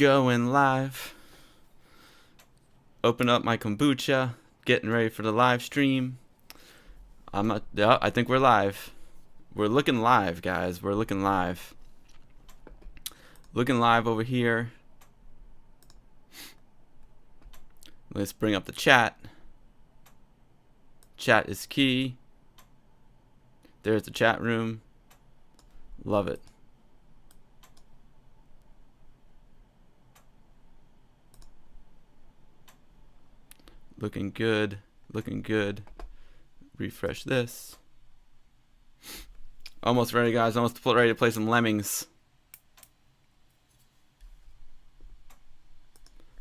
Going live. Open up my kombucha. Getting ready for the live stream. Yeah, I think we're live. We're looking live, guys. We're looking live. Looking live over here. Let's bring up the chat. Chat is key. There's the chat room. Love it. Looking good. Looking good. Refresh this. Almost ready, guys. Almost ready to play some Lemmings.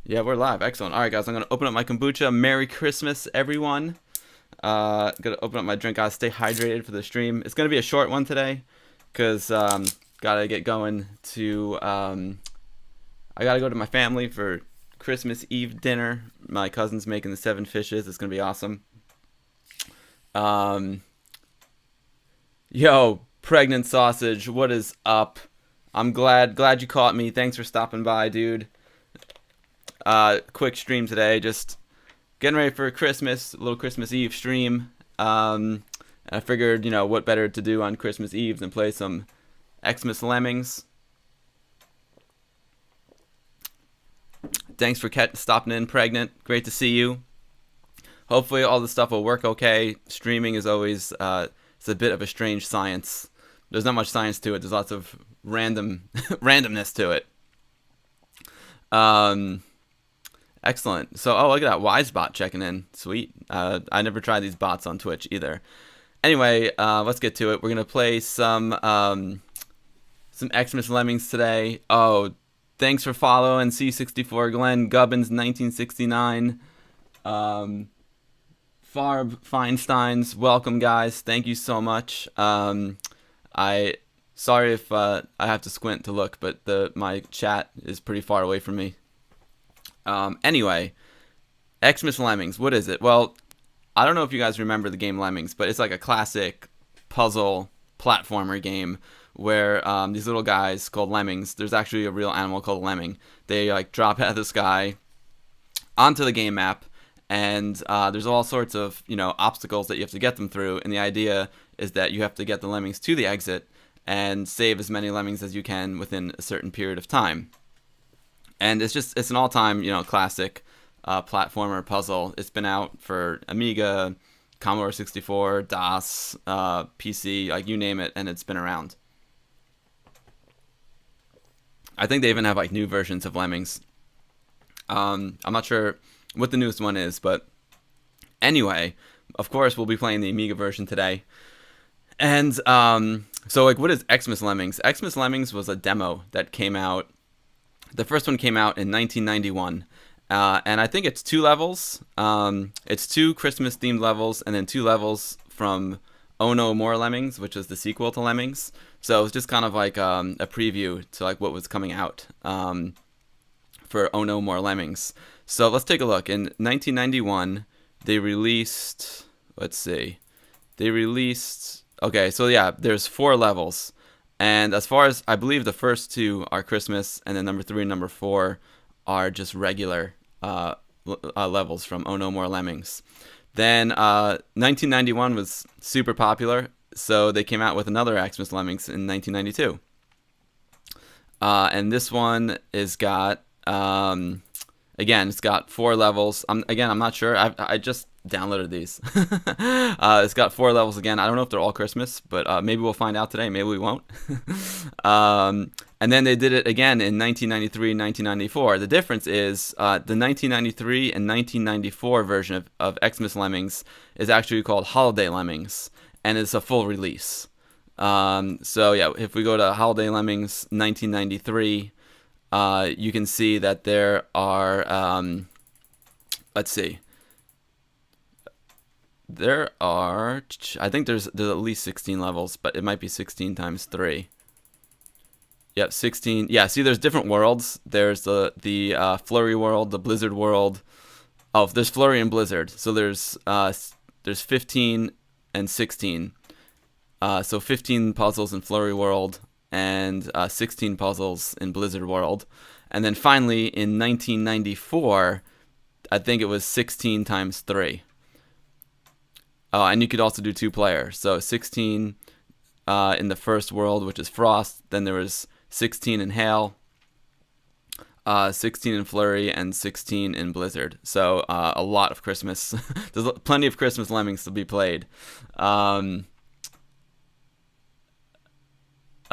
Yeah, we're live. Excellent. All right, guys. I'm going to open up my kombucha. Merry Christmas, everyone. Going to open up my drink. Guys, stay hydrated for the stream. It's going to be a short one today because got to get going to... I got to go to my family for Christmas Eve dinner. My cousin's making the 7 fishes. It's going to be awesome. Yo, pregnant sausage, what is up? I'm glad you caught me. Thanks for stopping by, dude. Quick stream today, just getting ready for Christmas, a little Christmas Eve stream. I figured, you know, what better to do on Christmas Eve than play some Xmas Lemmings. Thanks for stopping in, pregnant. Great to see you. Hopefully all the stuff will work okay. Streaming is always it's a bit of a strange science. There's not much science to it. There's lots of randomness to it. Excellent. So, oh, look at that WiseBot checking in. Sweet. I never tried these bots on Twitch either. Anyway, let's get to it. We're gonna play some Xmas Lemmings today. Oh, thanks for following C64 Glenn Gubbins 1969. Farb Feinsteins, welcome, guys. Thank you so much. Sorry if I have to squint to look, but my chat is pretty far away from me. Anyway, Xmas Lemmings, what is it? Well, I don't know if you guys remember the game Lemmings, but it's like a classic puzzle platformer game where these little guys called lemmings, there's actually a real animal called a lemming. They like drop out of the sky onto the game map, and there's all sorts of, you know, obstacles that you have to get them through, and the idea is that you have to get the lemmings to the exit and save as many lemmings as you can within a certain period of time. And it's an all-time, you know, classic platformer puzzle. It's been out for Amiga, Commodore 64, DOS, PC, like you name it, and it's been around. I think they even have like new versions of Lemmings. I'm not sure what the newest one is, but anyway, of course we'll be playing the Amiga version today. And so like, what is Xmas Lemmings? Xmas Lemmings was a demo that came out. The first one came out in 1991, and I think it's 2 levels. It's 2 Christmas themed levels, and then 2 levels from Oh No More Lemmings, which is the sequel to Lemmings. So it's just kind of like a preview to like what was coming out for Oh No More Lemmings. So let's take a look. In 1991, they released, let's see, okay, so yeah, there's 4 levels. And as far as, I believe the first 2 are Christmas, and then number 3 and number 4 are just regular levels from Oh No More Lemmings. Then 1991 was super popular, so they came out with another Xmas Lemmings in 1992. And this one is got, again, it's got 4 levels. I'm not sure. I just downloaded these. It's got 4 levels again. I don't know if they're all Christmas, but maybe we'll find out today. Maybe we won't. And then they did it again in 1993 and 1994. The difference is the 1993 and 1994 version of Xmas Lemmings is actually called Holiday Lemmings, and it's a full release. So yeah, if we go to Holiday Lemmings 1993, you can see that there are, let's see, there are, I think there's at least 16 levels, but it might be 16 times 3. Yep, 16. Yeah, see, there's different worlds. There's the Flurry world, the Blizzard world. Oh, there's Flurry and Blizzard. So there's 15 and 16. So 15 puzzles in Flurry world, and 16 puzzles in Blizzard World. And then finally, in 1994, I think it was 16 times 3. Oh, and you could also do 2-player. So 16 in the first world, which is Frost. Then there was 16 in Hail, 16 in Flurry, and 16 in Blizzard. So a lot of Christmas. There's plenty of Christmas Lemmings to be played.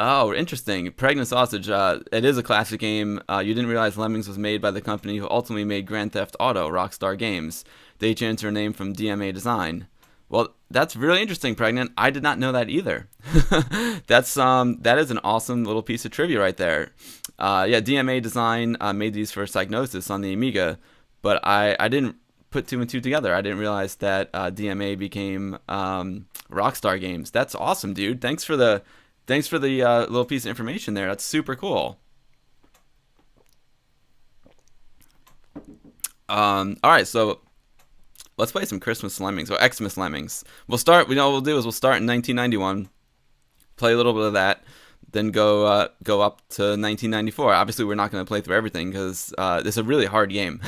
Oh, interesting. Pregnant Sausage. It is a classic game. You didn't realize Lemmings was made by the company who ultimately made Grand Theft Auto, Rockstar Games. They changed their name from DMA Design. Well, that's really interesting, Pregnant. I did not know that either. That is an awesome little piece of trivia right there. Yeah, DMA Design made these for Psygnosis on the Amiga, but I didn't put 2 and 2 together. I didn't realize that DMA became Rockstar Games. That's awesome, dude. Thanks for the little piece of information there. That's super cool. All right, so let's play some Christmas Lemmings, or Xmas Lemmings. We'll start. What we'll do is we'll start in 1991, play a little bit of that, then go up to 1994. Obviously, we're not going to play through everything because this is a really hard game,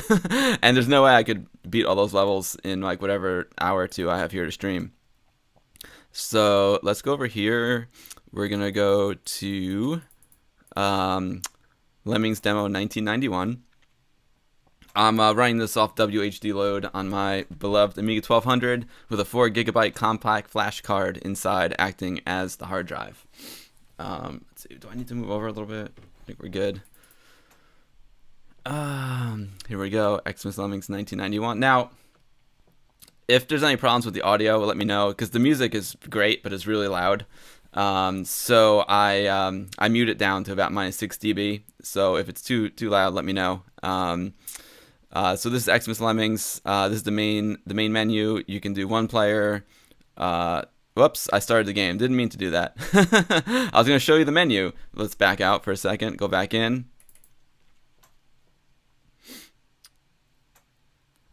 and there's no way I could beat all those levels in like whatever hour or two I have here to stream. So let's go over here. We're going to go to Lemmings Demo 1991. I'm running this off WHD load on my beloved Amiga 1200 with a 4GB compact flash card inside acting as the hard drive. Let's see, do I need to move over a little bit? I think we're good. Here we go, Xmas Lemmings 1991. Now, if there's any problems with the audio, let me know, because the music is great, but it's really loud. So I mute it down to about -6 dB. So if it's too loud, let me know. So this is Xmas Lemmings. This is the main menu. You can do 1-player. Whoops, I started the game. Didn't mean to do that. I was going to show you the menu. Let's back out for a second. Go back in.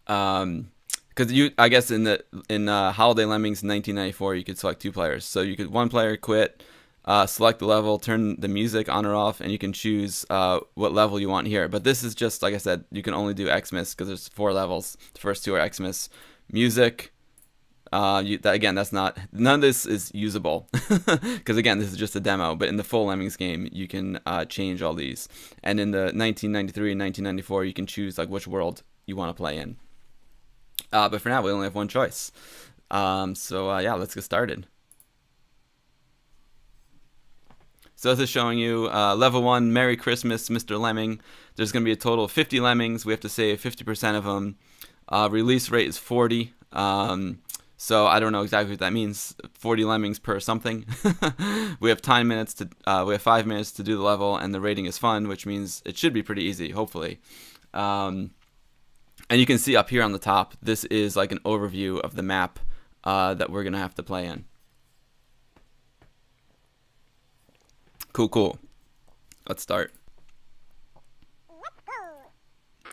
Because I guess in Holiday Lemmings 1994, you could select 2 players. So you could 1-player, quit, select the level, turn the music on or off, and you can choose what level you want here. But this is just, like I said, you can only do Xmas because there's 4 levels. The first 2 are Xmas. Music, again, none of this is usable because again, this is just a demo. But in the full Lemmings game, you can change all these. And in the 1993 and 1994, you can choose like which world you want to play in. But for now, we only have 1 choice. Yeah, let's get started. So this is showing you level 1, Merry Christmas, Mr. Lemming. There's going to be a total of 50 Lemmings. We have to save 50% of them. Release rate is 40. So I don't know exactly what that means. 40 Lemmings per something. We have 5 minutes to do the level, and the rating is fun, which means it should be pretty easy, hopefully. And you can see up here on the top, this is like an overview of the map that we're going to have to play in. Cool. Let's start.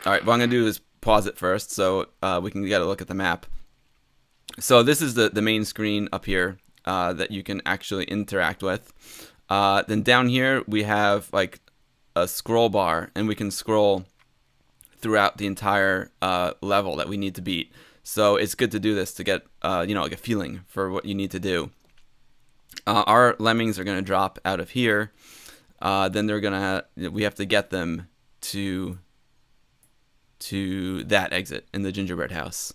Alright, what I'm going to do is pause it first so we can get a look at the map. So this is the main screen up here that you can actually interact with. Then down here we have like a scroll bar, and we can scroll throughout the entire level that we need to beat. So it's good to do this to get like a feeling for what you need to do. Our Lemmings are going to drop out of here. Then we have to get them to that exit in the gingerbread house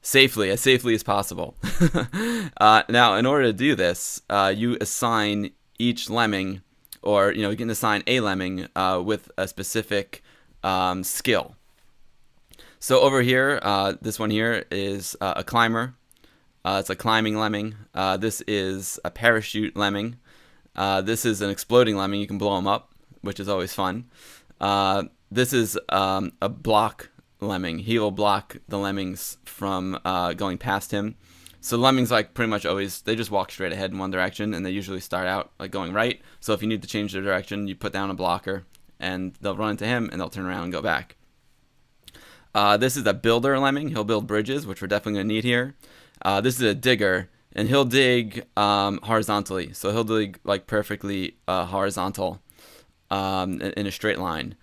as safely as possible. Now, in order to do this, you assign each Lemming, or you can assign a Lemming with a specific skill. So over here, this one here is a climber. It's a climbing Lemming. This is a parachute Lemming. This is an exploding Lemming. You can blow them up, which is always fun. This is a block Lemming. He will block the Lemmings from going past him. So Lemmings, like, pretty much always, they just walk straight ahead in one direction, and they usually start out like going right. So if you need to change their direction, you put down a blocker, and they'll run into him, and they'll turn around and go back. This is a builder Lemming. He'll build bridges, which we're definitely going to need here. This is a digger. and he'll dig horizontally. So he'll dig like perfectly horizontal in a straight line.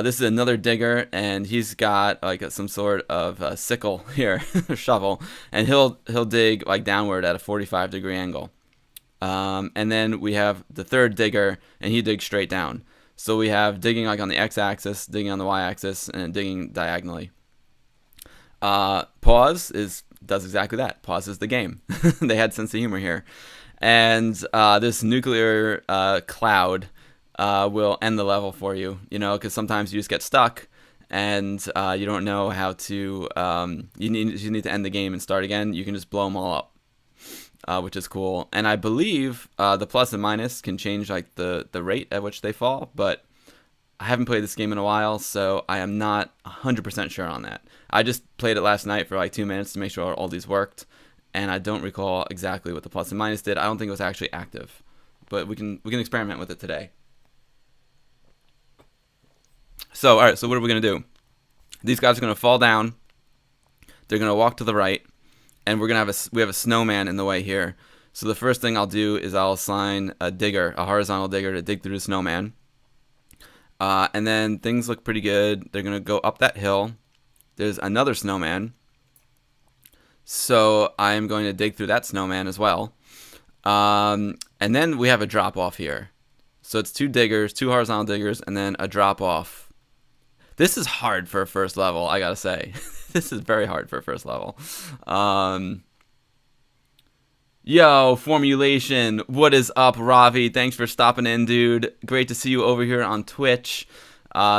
This is another digger, and he's got like some sort of sickle here, shovel, and he'll dig like downward at a 45-degree angle. And then we have the third digger, and he digs straight down. So we have digging like on the x-axis, digging on the y-axis, and digging diagonally. Pause does exactly that. Pauses the game. They had sense of humor here. And this nuclear cloud will end the level for you, because sometimes you just get stuck and you don't know how to, you need to end the game and start again. You can just blow them all up, which is cool. And I believe the plus and minus can change like the rate at which they fall, but I haven't played this game in a while, so I am not 100% sure on that. I just played it last night for like 2 minutes to make sure all these worked, and I don't recall exactly what the plus and minus did. I don't think it was actually active, but we can experiment with it today. So, all right, so what are we going to do? These guys are going to fall down. They're going to walk to the right, and we have a snowman in the way here. So the first thing I'll do is I'll assign a horizontal digger to dig through the snowman. And then things look pretty good. They're going to go up that hill. There's another snowman. So I'm going to dig through that snowman as well. And then we have a drop off here. So it's two horizontal diggers, and then a drop off. This is hard for a first level, I gotta say. This is very hard for a first level. Yo, Formulation, what is up, Ravi? Thanks for stopping in, dude. Great to see you over here on Twitch,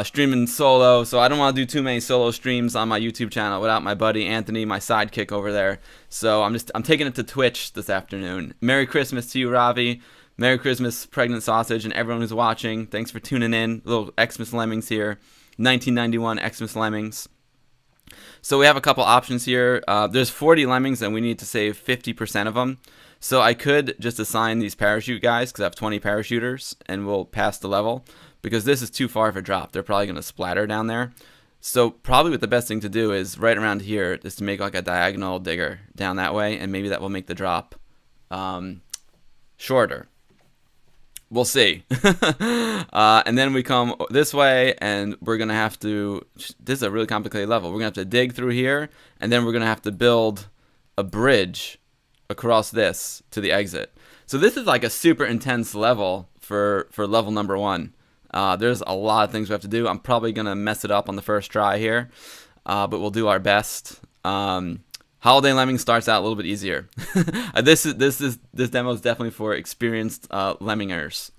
streaming solo. So I don't want to do too many solo streams on my YouTube channel without my buddy Anthony, my sidekick over there. So I'm taking it to Twitch this afternoon. Merry Christmas to you, Ravi. Merry Christmas, Pregnant Sausage, and everyone who's watching. Thanks for tuning in. Little Xmas Lemmings here. 1991 Xmas Lemmings. So we have a couple options here. There's 40 Lemmings, and we need to save 50% of them. So I could just assign these parachute guys, because I have 20 parachuters, and we'll pass the level. Because this is too far of a drop. They're probably going to splatter down there. So probably what the best thing to do is right around here is to make like a diagonal digger down that way, and maybe that will make the drop shorter. We'll see. And then we come this way, and we're going to have to... This is a really complicated level. We're going to have to dig through here, and then we're going to have to build a bridge across this to the exit. So this is like a super intense level for level number 1. There's a lot of things we have to do. I'm probably going to mess it up on the first try here, but we'll do our best. Holiday Lemming starts out a little bit easier. This demo is definitely for experienced lemmingers.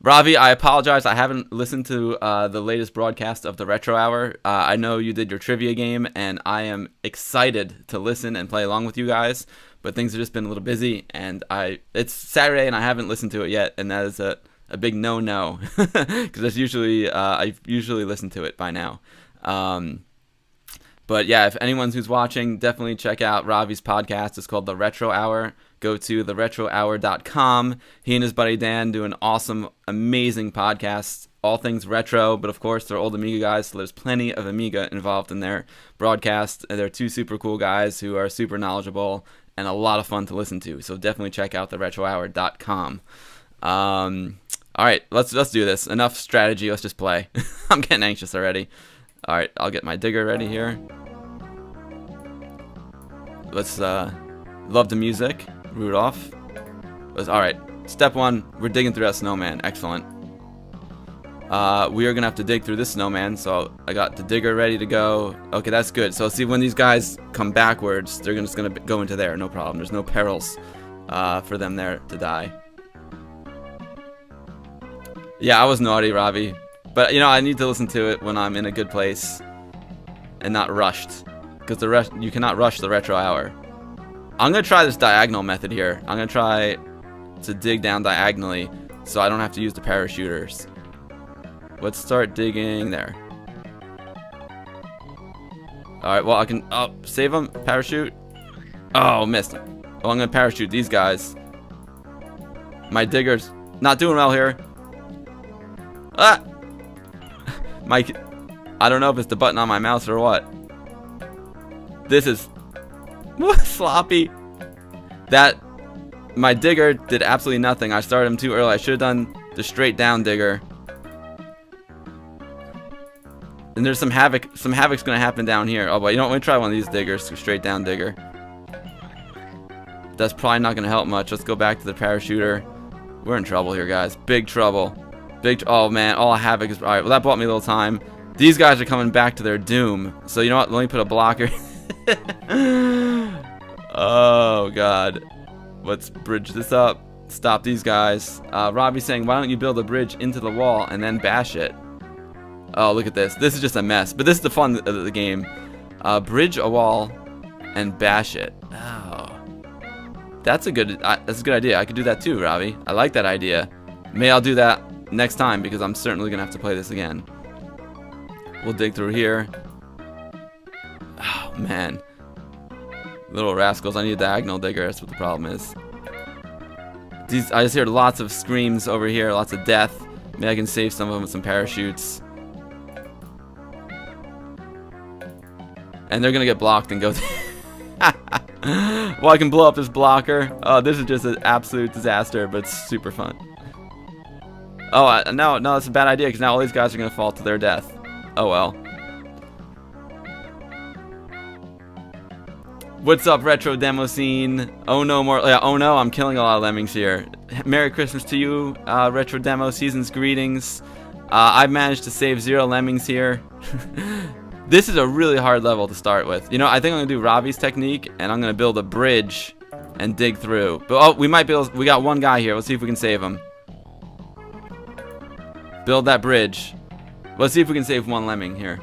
Ravi, I apologize. I haven't listened to the latest broadcast of the Retro Hour. I know you did your trivia game, and I am excited to listen and play along with you guys. But things have just been a little busy, and it's Saturday, and I haven't listened to it yet, and that is a big no-no, because that's usually I usually listen to it by now. But yeah, if anyone who's watching, definitely check out Ravi's podcast. It's called The Retro Hour. Go to theretrohour.com. He and his buddy Dan do an awesome, amazing podcast, all things retro, but of course they're old Amiga guys, so there's plenty of Amiga involved in their broadcast. They're two super cool guys who are super knowledgeable and a lot of fun to listen to. So definitely check out theretrohour.com. All right, let's do this. Enough strategy. Let's just play. I'm getting anxious already. All right, I'll get my digger ready here. Let's love the music. Rudolph. All right, step 1, we're digging through that snowman. Excellent. We are gonna have to dig through this snowman, so I got the digger ready to go. Okay, that's good. So see, when these guys come backwards, they're just gonna go into there. No problem. There's no perils for them there to die. Yeah, I was naughty, Ravi. But, I need to listen to it when I'm in a good place and not rushed. Because you cannot rush the Retro Hour. I'm going to try this diagonal method here. I'm going to try to dig down diagonally so I don't have to use the parachuters. Let's start digging there. Alright, well, I can... Oh, save them. Parachute. Oh, missed. Well, I'm going to parachute these guys. My digger's not doing well here. Ah! I don't know if it's the button on my mouse or what. This is Sloppy. My digger did absolutely nothing. I started him too early. I should have done the straight down digger. And there's some havoc. Some havoc's gonna happen down here. Oh, but you know what? Let me try one of these diggers. Straight down digger. That's probably not gonna help much. Let's go back to the parachuter. We're in trouble here, guys. Big trouble. Oh man, all havoc is. All right. Well, that bought me a little time. These guys are coming back to their doom. So you know what? Let me put a blocker. Oh god. Let's bridge this up. Stop these guys. Robbie's saying, why don't you build a bridge into the wall and then bash it? Oh, look at this. This is just a mess. But this is the fun of the game. Bridge a wall and bash it. Oh. That's a good idea. I could do that too, Robbie. I like that idea. Maybe I'll do that next time because I'm certainly going to have to play this again. We'll dig through here. Oh, man. Little rascals. I need a diagonal digger. That's what the problem is. I just hear lots of screams over here. Lots of death. Maybe I can save some of them with some parachutes. And they're going to get blocked and go... Well, I can blow up this blocker. Oh, this is just an absolute disaster, but it's super fun. Oh, no, that's a bad idea because now all these guys are going to fall to their death. Oh, well. What's up, Retro Demo Scene? Oh no, oh no, I'm killing a lot of lemmings here. Merry Christmas to you, Retro Demo Season's greetings. I've managed to save 0 lemmings here. This is a really hard level to start with. You know, I think I'm gonna do Robbie's technique, and I'm gonna build a bridge and dig through. But oh, we might be able. We got one guy here. Let's see if we can save him. Build that bridge. Let's see if we can save one lemming here.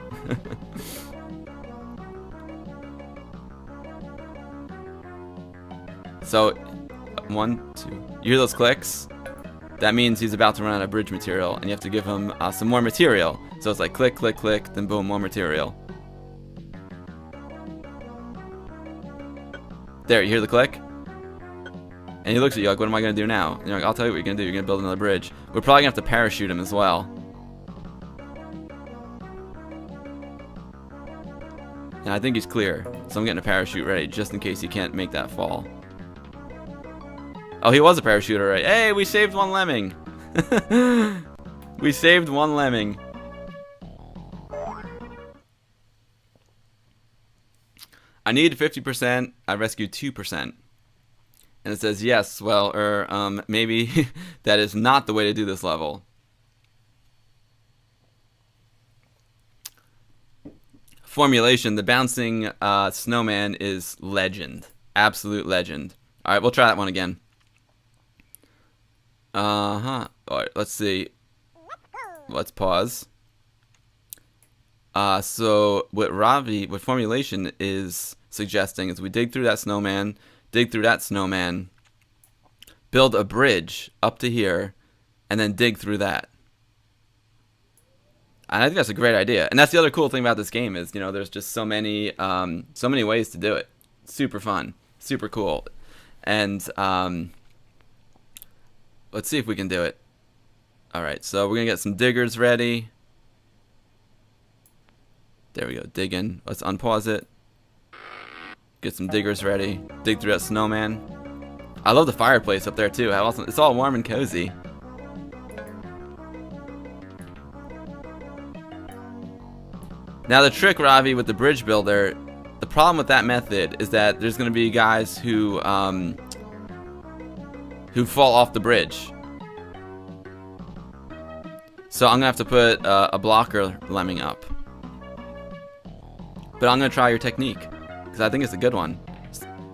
So, 1, 2. You hear those clicks? That means he's about to run out of bridge material, and you have to give him some more material. So it's like click, click, click, then boom, more material. There, you hear the click? And he looks at you like, what am I going to do now? And you're like, I'll tell you what you're going to do. You're going to build another bridge. We're probably going to have to parachute him as well. And I think he's clear. So I'm getting a parachute ready just in case he can't make that fall. Oh, he was a parachuter, right? Hey, we saved one lemming. We saved one lemming. I need 50%. I rescued 2%. And it says, yes, well, maybe that is not the way to do this level. Formulation, the bouncing snowman is legend. Absolute legend. All right, we'll try that one again. All right, let's see. Let's pause. So what formulation is suggesting is we dig through that snowman, build a bridge up to here, and then dig through that. And I think that's a great idea. And that's the other cool thing about this game is, you know, there's just so many ways to do it. Super fun, super cool. And let's see if we can do it. All right, so we're gonna get some diggers ready. There we go, digging. Let's unpause it. Get some diggers ready. Dig through that snowman. I love the fireplace up there too. How awesome! It's all warm and cozy. Now the trick, Ravi, with the bridge builder, the problem with that method is that there's gonna be guys who fall off the bridge. So I'm gonna have to put a blocker lemming up. But I'm gonna try your technique because I think it's a good one.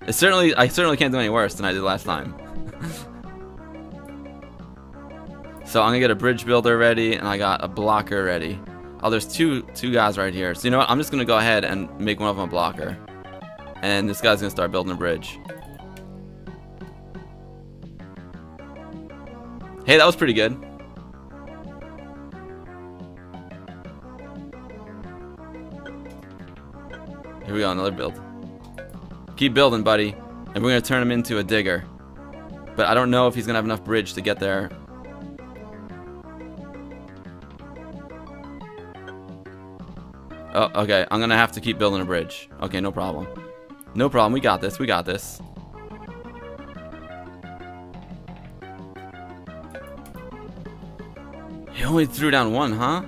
I certainly can't do any worse than I did last time. So I'm gonna get a bridge builder ready, and I got a blocker ready. Oh, there's two guys right here. So you know what? I'm just gonna go ahead and make one of them a blocker, and this guy's gonna start building a bridge. Hey, that was pretty good. Here we go, another build. Keep building, buddy. And we're going to turn him into a digger. But I don't know if he's going to have enough bridge to get there. Oh, okay. I'm going to have to keep building a bridge. Okay, no problem. No problem. We got this. We got this. He only threw down one, huh?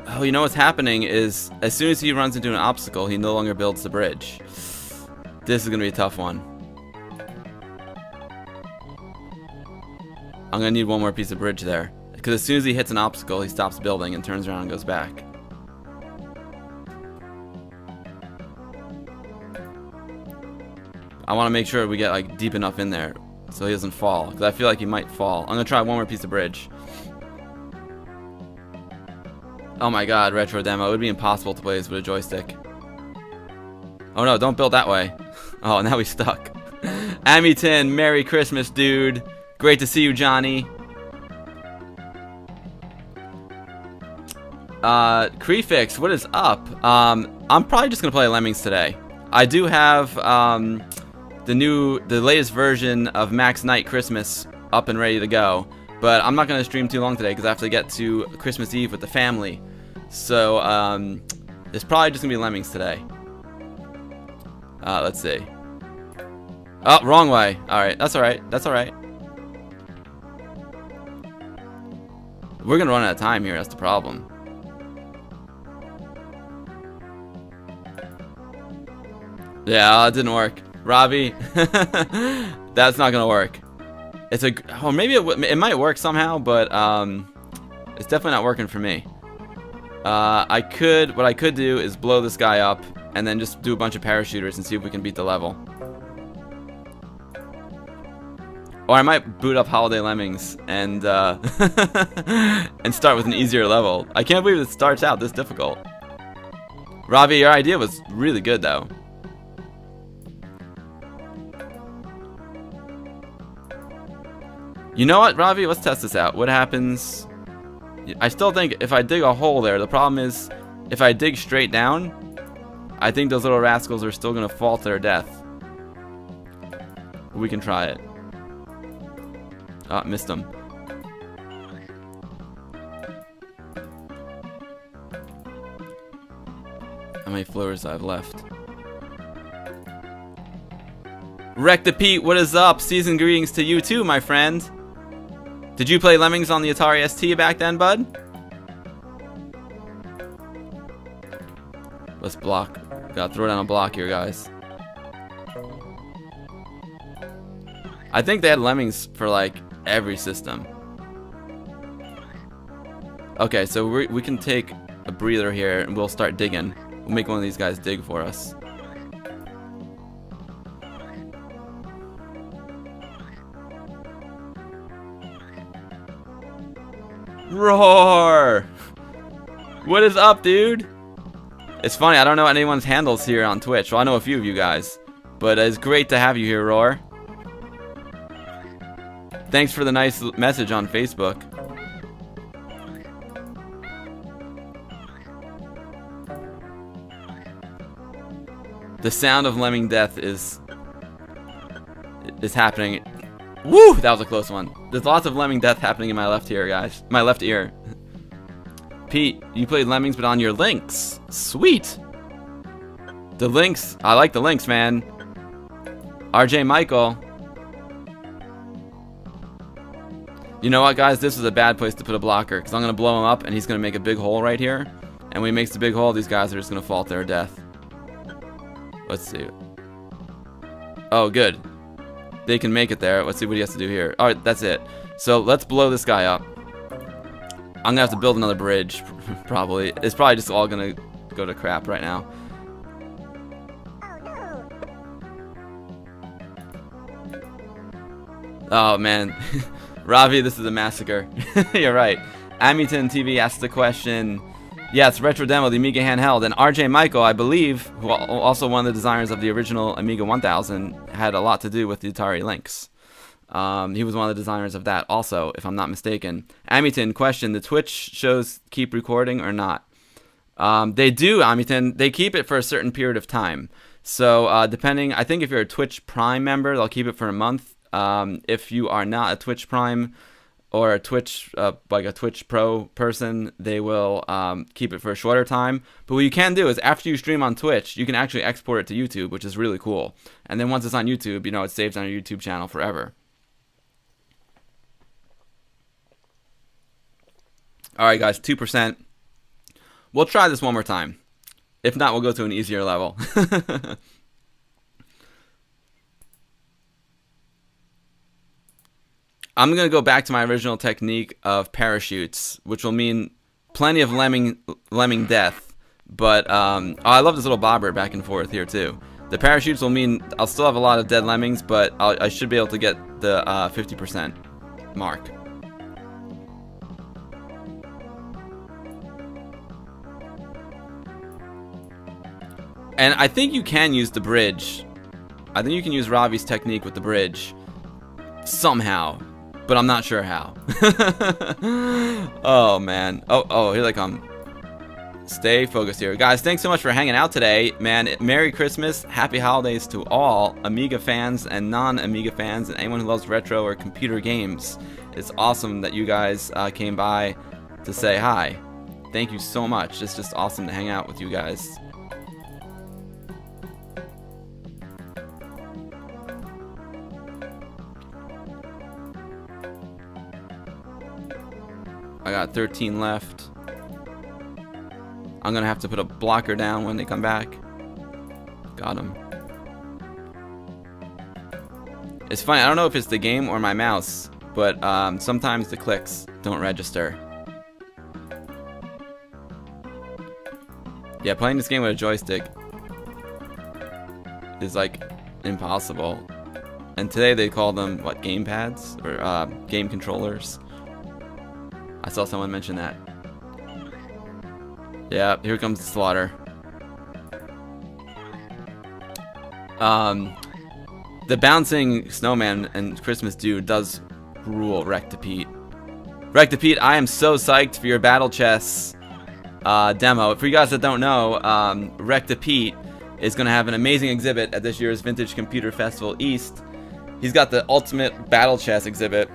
Oh, you know what's happening is as soon as he runs into an obstacle, he no longer builds the bridge. This is going to be a tough one. I'm going to need one more piece of bridge there. Because as soon as he hits an obstacle, he stops building and turns around and goes back. I want to make sure we get like deep enough in there so he doesn't fall. Because I feel like he might fall. I'm going to try one more piece of bridge. Oh my god, retro demo. It would be impossible to play this with a joystick. Oh no, don't build that way. Oh, now he's stuck. Amiton, Merry Christmas, dude. Great to see you, Johnny. Crefix, what is up? I'm probably just gonna play Lemmings today. I do have the latest version of Max Night Christmas up and ready to go. But I'm not going to stream too long today because I have to get to Christmas Eve with the family. So, it's probably just going to be Lemmings today. Let's see. Oh, wrong way. Alright, that's alright. That's alright. We're going to run out of time here. That's the problem. Yeah, it didn't work. Robbie, that's not going to work. It's a, or maybe it might work somehow, but it's definitely not working for me. What I could do is blow this guy up and then just do a bunch of parachuters and see if we can beat the level. Or I might boot up Holiday Lemmings and and start with an easier level. I can't believe it starts out this difficult. Robbie, your idea was really good though. You know what, Ravi? Let's test this out. What happens? I still think if I dig a hole there, the problem is if I dig straight down, I think those little rascals are still going to fall to their death. We can try it. Ah, missed them. How many floors do I have left? Wreck the Pete, what is up? Season greetings to you too, my friend. Did you play Lemmings on the Atari ST back then, bud? Let's block. Gotta throw down a block here, guys. I think they had Lemmings for like every system. Okay, so we can take a breather here and we'll start digging. We'll make one of these guys dig for us. Roar! What is up, dude? It's funny, I don't know anyone's handles here on Twitch. Well, I know a few of you guys. But it's great to have you here, Roar. Thanks for the nice message on Facebook. The sound of lemming death is happening. Woo! That was a close one. There's lots of lemming death happening in my left ear, guys. My left ear. Pete, you played Lemmings, but on your Lynx. Sweet! The Lynx. I like the Lynx, man. RJ Michael. You know what, guys? This is a bad place to put a blocker, because I'm going to blow him up, and he's going to make a big hole right here. And when he makes the big hole, these guys are just going to fall to their death. Let's see. Oh, good. They can make it there. Let's see what he has to do here. Alright, that's it. So let's blow this guy up. I'm gonna have to build another bridge, probably. It's probably just all gonna go to crap right now. Oh man. Ravi, this is a massacre. You're right. Amiton TV asked the question. Yes, Retro Demo, the Amiga handheld, and RJ Michael, I believe, who also one of the designers of the original Amiga 1000, had a lot to do with the Atari Lynx. He was one of the designers of that also, if I'm not mistaken. Amiton, question, the Twitch shows keep recording or not? They do, Amiton. They keep it for a certain period of time. So, depending, I think if you're a Twitch Prime member, they'll keep it for a month. If you are not a Twitch Prime or a Twitch, like a Twitch Pro person, they will keep it for a shorter time. But what you can do is after you stream on Twitch, you can actually export it to YouTube, which is really cool. And then once it's on YouTube, you know, it saves on your YouTube channel forever. All right, guys, 2%. We'll try this one more time. If not, we'll go to an easier level. I'm going to go back to my original technique of parachutes, which will mean plenty of lemming death. But oh, I love this little bobber back and forth here, too. The parachutes will mean I'll still have a lot of dead lemmings, but I should be able to get the 50% mark. And I think you can use the bridge. I think you can use Ravi's technique with the bridge. Somehow. But I'm not sure how. Oh, man. Oh, here they come. Stay focused here. Guys, thanks so much for hanging out today. Man, Merry Christmas. Happy holidays to all Amiga fans and non-Amiga fans and anyone who loves retro or computer games. It's awesome that you guys came by to say hi. Thank you so much. It's just awesome to hang out with you guys. I got 13 left. I'm gonna have to put a blocker down when they come back. Got him. It's funny, I don't know if it's the game or my mouse, but sometimes the clicks don't register. Yeah, playing this game with a joystick is like impossible. And today they call them, what, game pads? Or game controllers. I saw someone mention that. Yeah, here comes the slaughter. The bouncing snowman and Christmas dude does rule Rectipete. Rectipete, I am so psyched for your battle chess demo. For you guys that don't know, Rectipete is going to have an amazing exhibit at this year's Vintage Computer Festival East. He's got the ultimate battle chess exhibit,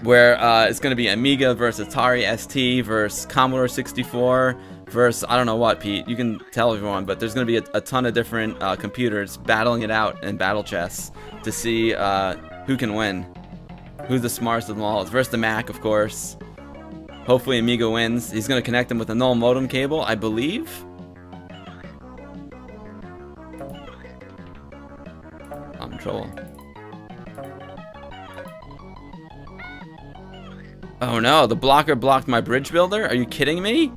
where it's going to be Amiga versus Atari ST versus Commodore 64 versus I don't know what, Pete. You can tell everyone, but there's going to be a ton of different computers battling it out in battle chess to see who can win. Who's the smartest of them all? It's versus the Mac, of course. Hopefully Amiga wins. He's going to connect them with a null modem cable, I believe. I'm in trouble. Oh no, the blocker blocked my bridge builder? Are you kidding me?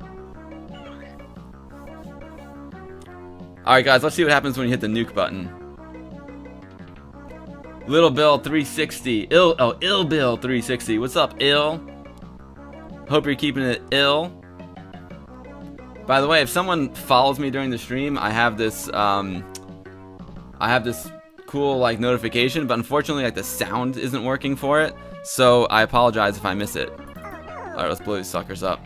Alright guys, let's see what happens when you hit the nuke button. Little Bill 360. Ill Bill 360. What's up, Ill? Hope you're keeping it ill. By the way, if someone follows me during the stream, I have this cool like notification, but unfortunately like the sound isn't working for it. So I apologize if I miss it. Alright, let's blow these suckers up.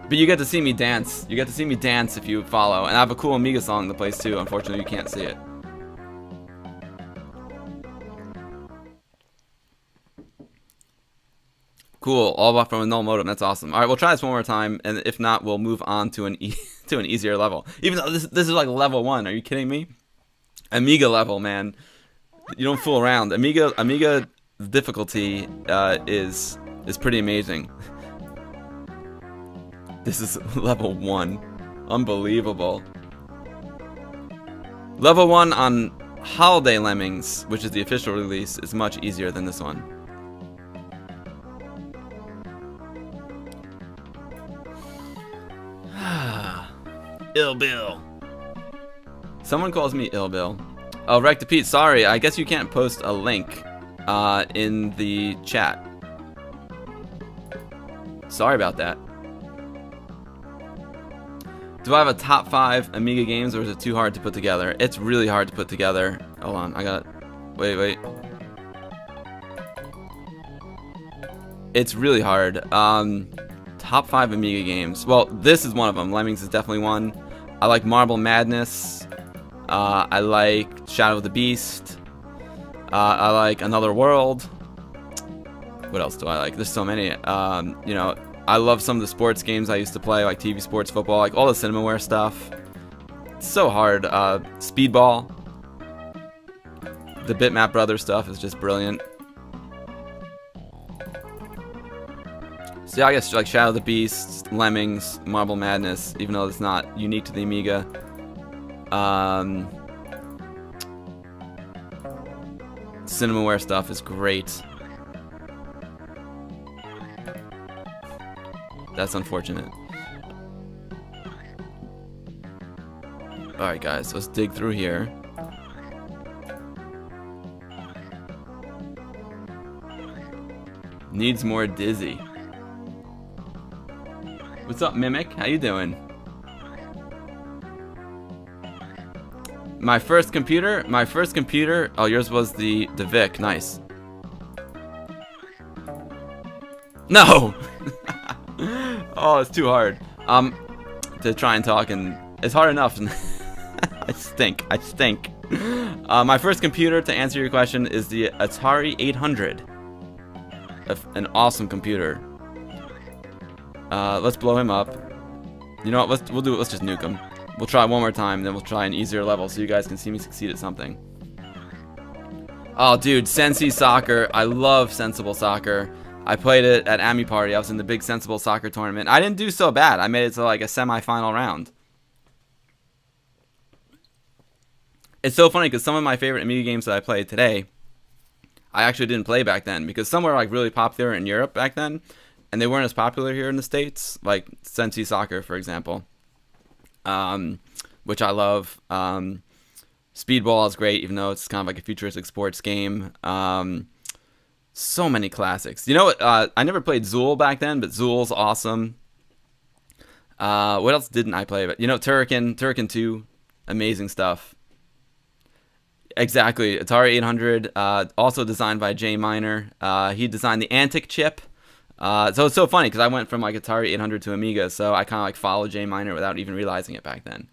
But you get to see me dance. You get to see me dance if you follow. And I have a cool Amiga song that plays too. Unfortunately, you can't see it. Cool. All off from a null modem. That's awesome. Alright, we'll try this one more time. And if not, we'll move on to an to an easier level. Even though this is like level 1. Are you kidding me? Amiga level, man. You don't fool around. Amiga difficulty is pretty amazing. This is level 1. Unbelievable. Level 1 on Holiday Lemmings, which is the official release, is much easier than this one. Ill Bill. Someone calls me Ill Bill. Oh, Rectipete, sorry. I guess you can't post a link in the chat. Sorry about that. Do I have a top 5 Amiga games, or is it too hard to put together? It's really hard to put together. Hold on, I got... Wait. It's really hard. Top 5 Amiga games. Well, this is one of them. Lemmings is definitely one. I like Marble Madness. I like Shadow of the Beast. I like Another World. What else do I like? There's so many. You know, I love some of the sports games I used to play, like TV sports, football, like all the Cinemaware stuff. It's so hard. Speedball. The Bitmap Brothers stuff is just brilliant. So yeah, I guess like Shadow of the Beast, Lemmings, Marble Madness, even though it's not unique to the Amiga. Cinemaware stuff is great. That's unfortunate. Alright guys, let's dig through here. Needs more Dizzy. What's up, Mimic? How you doing? My first computer? Oh, yours was the Vic. Nice. No! Oh, it's too hard. To try and talk, and it's hard enough. I stink. My first computer, to answer your question, is the Atari 800. An awesome computer. Let's blow him up. You know what? Let's just nuke him. We'll try one more time, then we'll try an easier level so you guys can see me succeed at something. Oh, dude, Sensi Soccer. I love Sensible Soccer. I played it at Ami Party. I was in the big Sensible Soccer tournament. I didn't do so bad. I made it to like a semi-final round. It's so funny because some of my favorite Amiga games that I played today, I actually didn't play back then because some were like really popular in Europe back then, and they weren't as popular here in the States, like Sensi Soccer, for example, which I love. Speedball is great, even though it's kind of like a futuristic sports game. So many classics. You know what? I never played Zool back then, but Zool's awesome. What else didn't I play? But you know, Turrican 2, amazing stuff. Exactly, Atari 800, also designed by Jay Miner. He designed the Antic chip. So it's so funny because I went from like Atari 800 to Amiga, so I kind of like followed Jay Miner without even realizing it back then.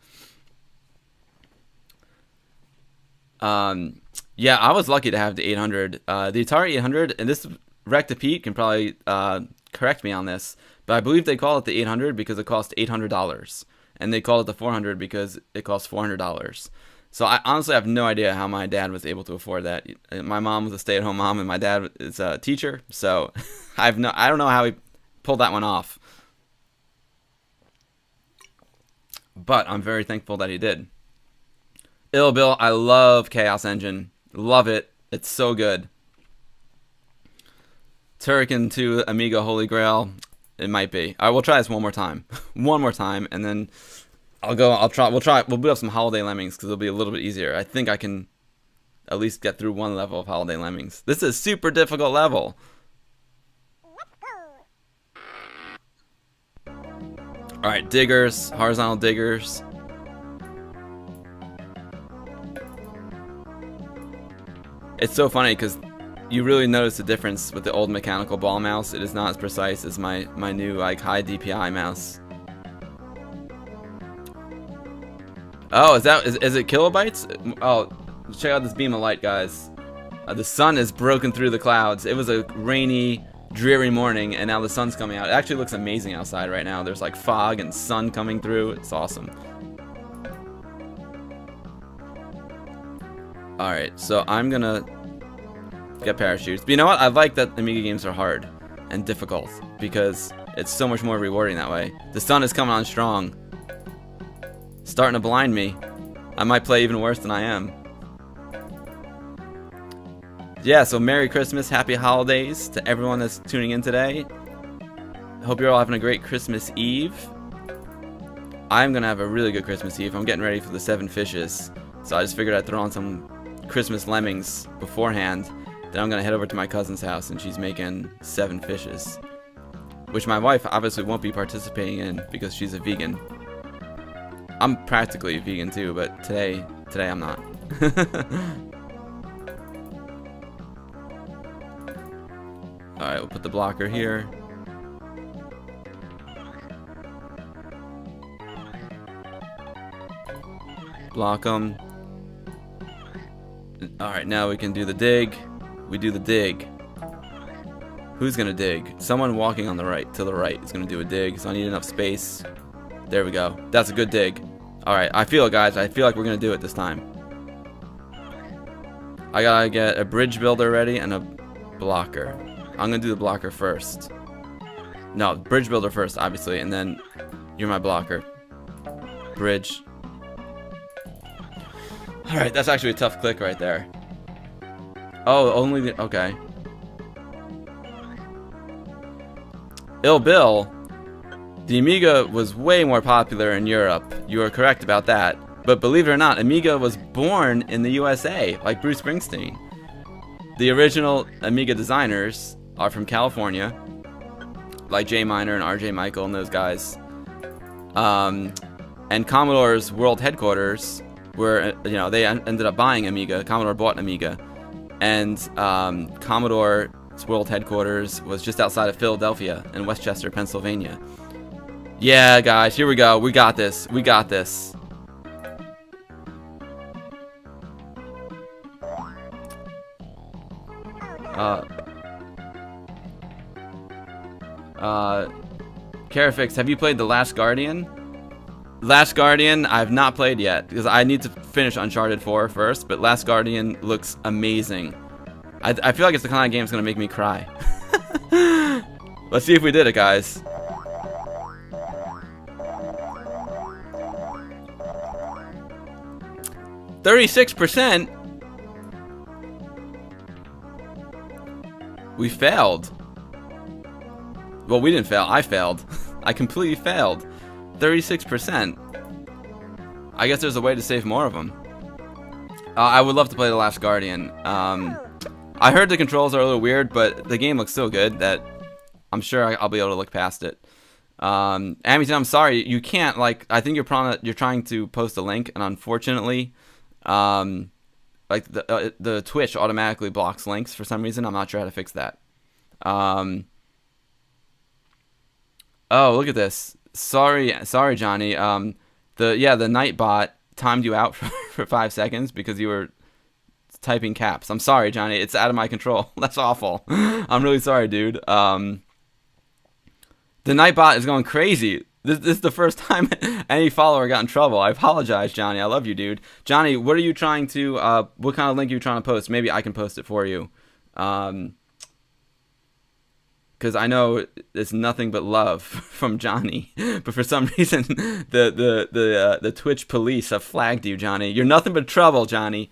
Yeah, I was lucky to have the 800. The Atari 800, and this Recta Pete can probably correct me on this, but I believe they call it the 800 because it cost $800, and they call it the 400 because it cost $400. So I honestly have no idea how my dad was able to afford that. My mom was a stay-at-home mom, and my dad is a teacher, so I don't know how he pulled that one off. But I'm very thankful that he did. Ill Bill, I love Chaos Engine. Love it. It's so good. Turrican 2 Amiga Holy Grail. It might be. I will try this one more time. One more time, and then we'll boot up some Holiday Lemmings because it'll be a little bit easier. I think I can at least get through one level of Holiday Lemmings. This is a super difficult level. Alright, diggers, horizontal diggers. It's so funny because you really notice the difference with the old mechanical ball mouse. It is not as precise as my new like high DPI mouse. Oh, is it kilobytes? Oh, check out this beam of light, guys. The sun has broken through the clouds. It was a rainy, dreary morning, and now the sun's coming out. It actually looks amazing outside right now. There's like fog and sun coming through. It's awesome. Alright, so I'm gonna get parachutes. But you know what? I like that Amiga games are hard and difficult because it's so much more rewarding that way. The sun is coming on strong. Starting to blind me. I might play even worse than I am. Yeah, so Merry Christmas, Happy Holidays to everyone that's tuning in today. Hope you're all having a great Christmas Eve. I'm gonna have a really good Christmas Eve. I'm getting ready for the 7 fishes. So I just figured I'd throw on some Christmas Lemmings beforehand. Then I'm gonna head over to my cousin's house and she's making 7 fishes. Which my wife obviously won't be participating in because she's a vegan. I'm practically a vegan too, but today I'm not. Alright, we'll put the blocker here. Block them. Alright, now we can do the dig. We do the dig. Who's gonna dig? Someone walking on the right, to the right, is gonna do a dig. So I need enough space. There we go. That's a good dig. All right, I feel it, guys. I feel like we're gonna do it this time. I gotta get a bridge builder ready and a blocker. I'm gonna do the blocker first. No, bridge builder first, obviously, and then you're my blocker. Bridge. All right, that's actually a tough click right there. Oh, only the, okay. Bill, the Amiga was way more popular in Europe. You are correct about that. But believe it or not, Amiga was born in the USA, like Bruce Springsteen. The original Amiga designers are from California, like Jay Miner and RJ Michael and those guys. And Commodore's world headquarters were, you know, they ended up buying Amiga. Commodore bought Amiga. And Commodore's world headquarters was just outside of Philadelphia in Westchester, Pennsylvania. Yeah, guys, here we go. We got this. We got this. Carafix, have you played The Last Guardian? Last Guardian, I've not played yet, because I need to finish Uncharted 4 first, but Last Guardian looks amazing. I feel like it's the kind of game that's going to make me cry. Let's see if we did it, guys. %. We failed. Well, we didn't fail. I failed. I completely failed. 36%. I guess there's a way to save more of them. I would love to play The Last Guardian. I heard the controls are a little weird, but the game looks so good that I'm sure I'll be able to look past it. Amazon, I'm sorry, you can't, like, I think you're trying to post a link, and unfortunately, like the Twitch automatically blocks links for some reason. I'm not sure how to fix that. Oh, look at this. Sorry, Johnny. The Nightbot timed you out for 5 seconds because you were typing caps. I'm sorry, Johnny. It's out of my control. That's awful. I'm really sorry, dude. The Nightbot is going crazy. This is the first time any follower got in trouble. I apologize, Johnny. I love you, dude. Johnny, what are you trying to, what kind of link are you trying to post? Maybe I can post it for you. Because I know it's nothing but love from Johnny. But for some reason, the Twitch police have flagged you, Johnny. You're nothing but trouble, Johnny.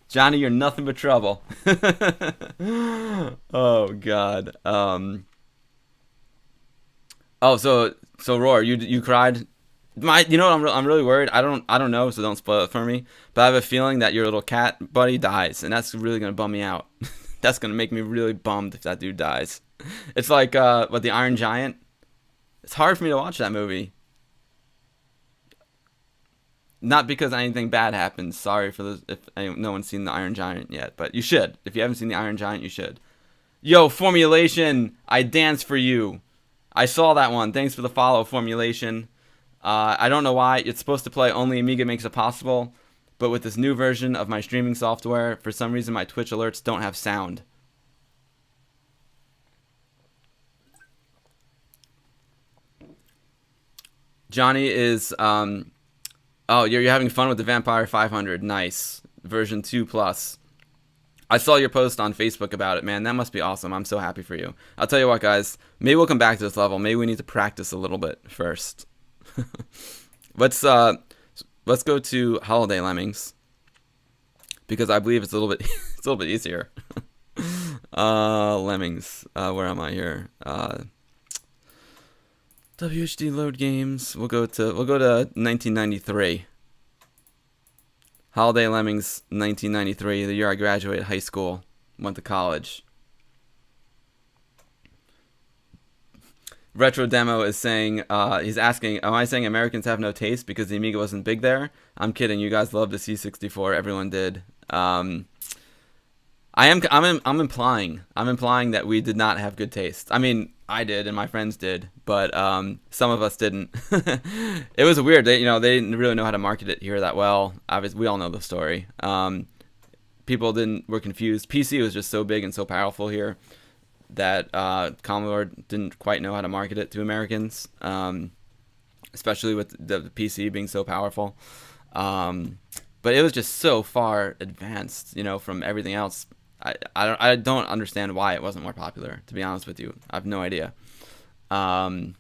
Johnny, you're nothing but trouble. Oh, God. Oh, so Roar, you cried. You know what? I'm really worried. I don't know, so don't spoil it for me. But I have a feeling that your little cat buddy dies, and that's really gonna bum me out. That's gonna make me really bummed if that dude dies. It's like the Iron Giant. It's hard for me to watch that movie. Not because anything bad happens. Sorry for if no one's seen the Iron Giant yet, but you should. If you haven't seen the Iron Giant, you should. Yo, Formulation, I dance for you. I saw that one. Thanks for the follow, Formulation. I don't know why. It's supposed to play only Amiga makes it possible, but with this new version of my streaming software, for some reason my Twitch alerts don't have sound. Johnny is, oh, you're having fun with the Vampire 500. Nice. Version 2+. I saw your post on Facebook about it, man. That must be awesome. I'm so happy for you. I'll tell you what, guys. Maybe we'll come back to this level. Maybe we need to practice a little bit first. Let's go to Holiday Lemmings, because I believe it's a little bit easier. Lemmings. Where am I here? WHD load games. We'll go to 1993. Holiday Lemmings, 1993, the year I graduated high school, went to college. Retro Demo is saying, he's asking, am I saying Americans have no taste because the Amiga wasn't big there? I'm kidding. You guys loved the C64. Everyone did. I'm implying that we did not have good taste. I mean, I did and my friends did, but some of us didn't. It was weird. They didn't really know how to market it here that well. Obviously, we all know the story. People were confused. PC was just so big and so powerful here that Commodore didn't quite know how to market it to Americans, especially with the PC being so powerful. But it was just so far advanced, from everything else. I don't understand why it wasn't more popular, to be honest with you. I have no idea. And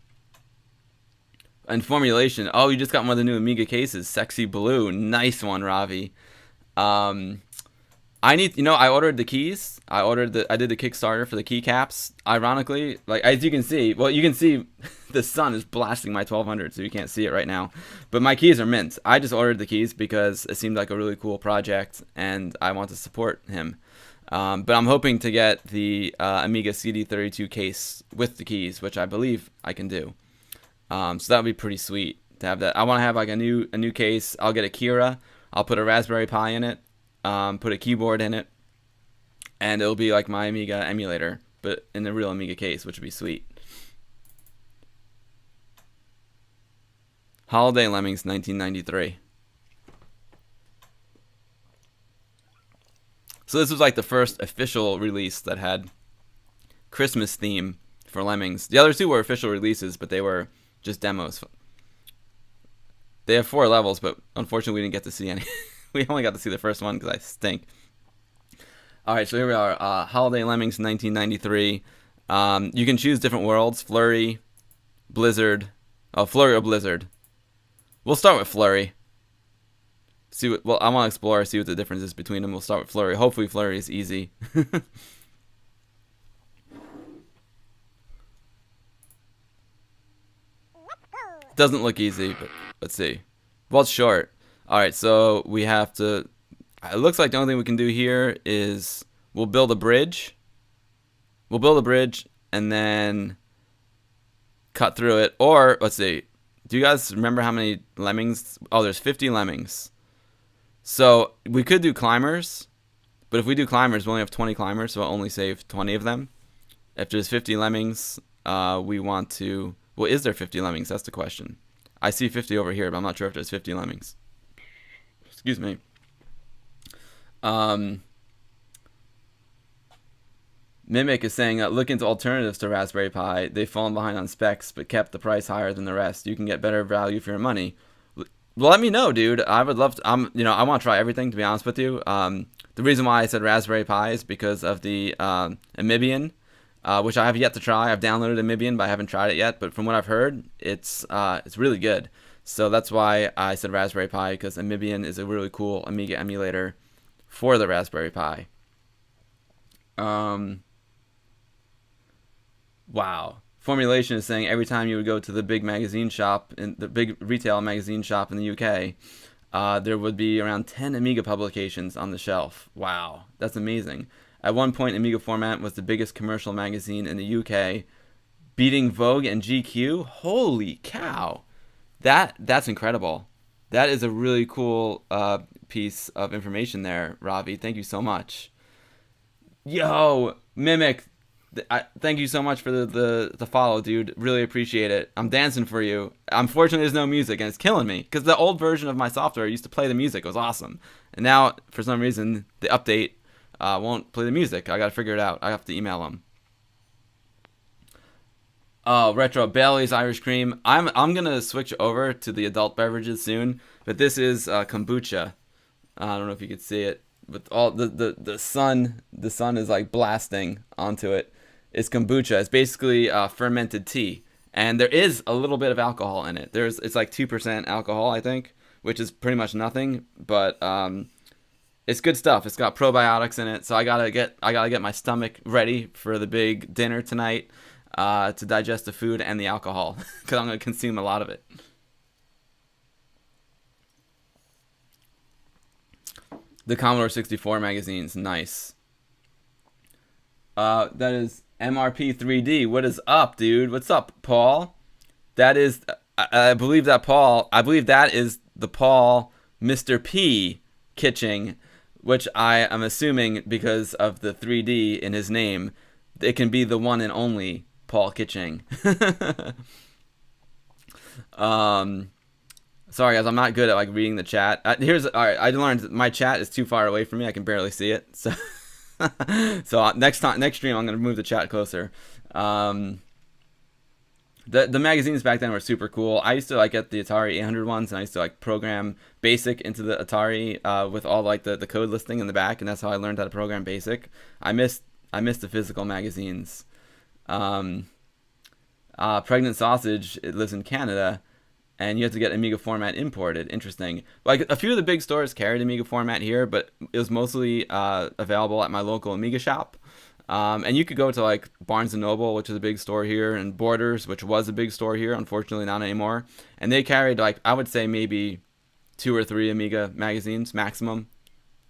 formulation. Oh, you just got one of the new Amiga cases. Sexy blue. Nice one, Ravi. I ordered the keys. I did the Kickstarter for the keycaps. Ironically, like, as you can see, the sun is blasting my 1200, so you can't see it right now. But my keys are mint. I just ordered the keys because it seemed like a really cool project, and I want to support him. But I'm hoping to get the Amiga CD32 case with the keys, which I believe I can do. So that would be pretty sweet to have that. I want to have like a new case. I'll get a Kira. I'll put a Raspberry Pi in it. Put a keyboard in it, and it'll be like my Amiga emulator, but in the real Amiga case, which would be sweet. Holiday Lemmings 1993. So this was like the first official release that had Christmas theme for Lemmings. The other two were official releases, but they were just demos. They have 4 levels, but unfortunately we didn't get to see any. We only got to see the first one because I stink. Alright, so here we are. Holiday Lemmings 1993. You can choose different worlds. Flurry, Blizzard. Oh, Flurry or Blizzard. We'll start with Flurry. I want to explore, see what the difference is between them. We'll start with Flurry. Hopefully Flurry is easy. Doesn't look easy, but let's see. Well, it's short. Alright, so we have to... It looks like the only thing we can do here is we'll build a bridge. We'll build a bridge and then cut through it. Or, let's see. Do you guys remember how many lemmings? Oh, there's 50 lemmings. So we could do climbers. But if we do climbers, we only have 20 climbers, so we'll only save 20 of them. If there's 50 lemmings, we want to... Well, is there 50 lemmings? That's the question. I see 50 over here, but I'm not sure if there's 50 lemmings. Excuse me. Mimic is saying, look into alternatives to Raspberry Pi. They've fallen behind on specs, but kept the price higher than the rest. You can get better value for your money. Well, let me know, dude. I would love to. I want to try everything, to be honest with you. The reason why I said Raspberry Pi is because of the AmigaBill, which I have yet to try. I've downloaded AmigaBill, but I haven't tried it yet. But from what I've heard, it's really good. So that's why I said Raspberry Pi, because AmigaBill is a really cool Amiga emulator for the Raspberry Pi. Wow. Formulation is saying every time you would go to the big magazine shop, in the big retail magazine shop in the UK, there would be around 10 Amiga publications on the shelf. Wow, that's amazing. At one point, Amiga Format was the biggest commercial magazine in the UK, beating Vogue and GQ. Holy cow. That's incredible. That is a really cool piece of information there, Ravi. Thank you so much. Yo, Mimic, thank you so much for the follow, dude. Really appreciate it. I'm dancing for you. Unfortunately, there's no music, and it's killing me. Because the old version of my software used to play the music. It was awesome. And now, for some reason, the update won't play the music. I got to figure it out. I have to email them. Oh, Retro Bailey's Irish Cream. I'm gonna switch over to the adult beverages soon, but this is kombucha. I don't know if you could see it, but all the sun is like blasting onto it. It's kombucha. It's basically fermented tea, and there is a little bit of alcohol in it. It's like 2% alcohol, I think, which is pretty much nothing, but it's good stuff. It's got probiotics in it, so I gotta get my stomach ready for the big dinner tonight. To digest the food and the alcohol, because I'm going to consume a lot of it. The Commodore 64 magazine's nice. That is MRP 3D. What is up, dude? What's up, Paul? That is, I believe that is the Paul Mr. P Kitching, which I am assuming because of the 3D in his name, it can be the one and only Paul Kitching. Sorry guys, I'm not good at like reading the chat. All right, I learned my chat is too far away from me. I can barely see it. So So next stream, I'm gonna move the chat closer. The magazines back then were super cool. I used to like get the Atari 800 ones, and I used to like program BASIC into the Atari with all like the code listing in the back, and that's how I learned how to program BASIC. I missed the physical magazines. Pregnant Sausage, it lives in Canada, and you have to get Amiga format imported. Interesting. Like a few of the big stores carried Amiga format here, but it was mostly available at my local Amiga shop. And you could go to like Barnes & Noble, which is a big store here, and Borders, which was a big store here, unfortunately not anymore. And they carried like, I would say maybe 2 or 3 Amiga magazines maximum.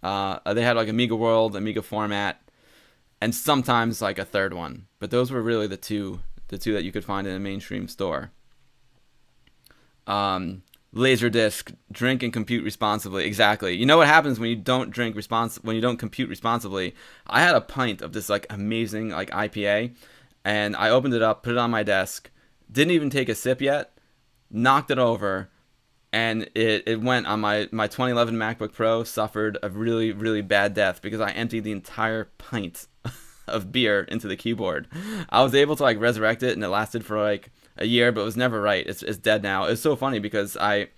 They had like Amiga World, Amiga Format, and sometimes like a third one. But those were really the two that you could find in a mainstream store. Laserdisc, drink and compute responsibly. Exactly. You know what happens when you don't when you don't compute responsibly? I had a pint of this like amazing like IPA, and I opened it up, put it on my desk, didn't even take a sip yet, knocked it over, and it went on my 2011 MacBook Pro. Suffered a really, really bad death because I emptied the entire pint of beer into the keyboard. I was able to like resurrect it, and it lasted for like a year, but it was never right. It's dead now. It's so funny because I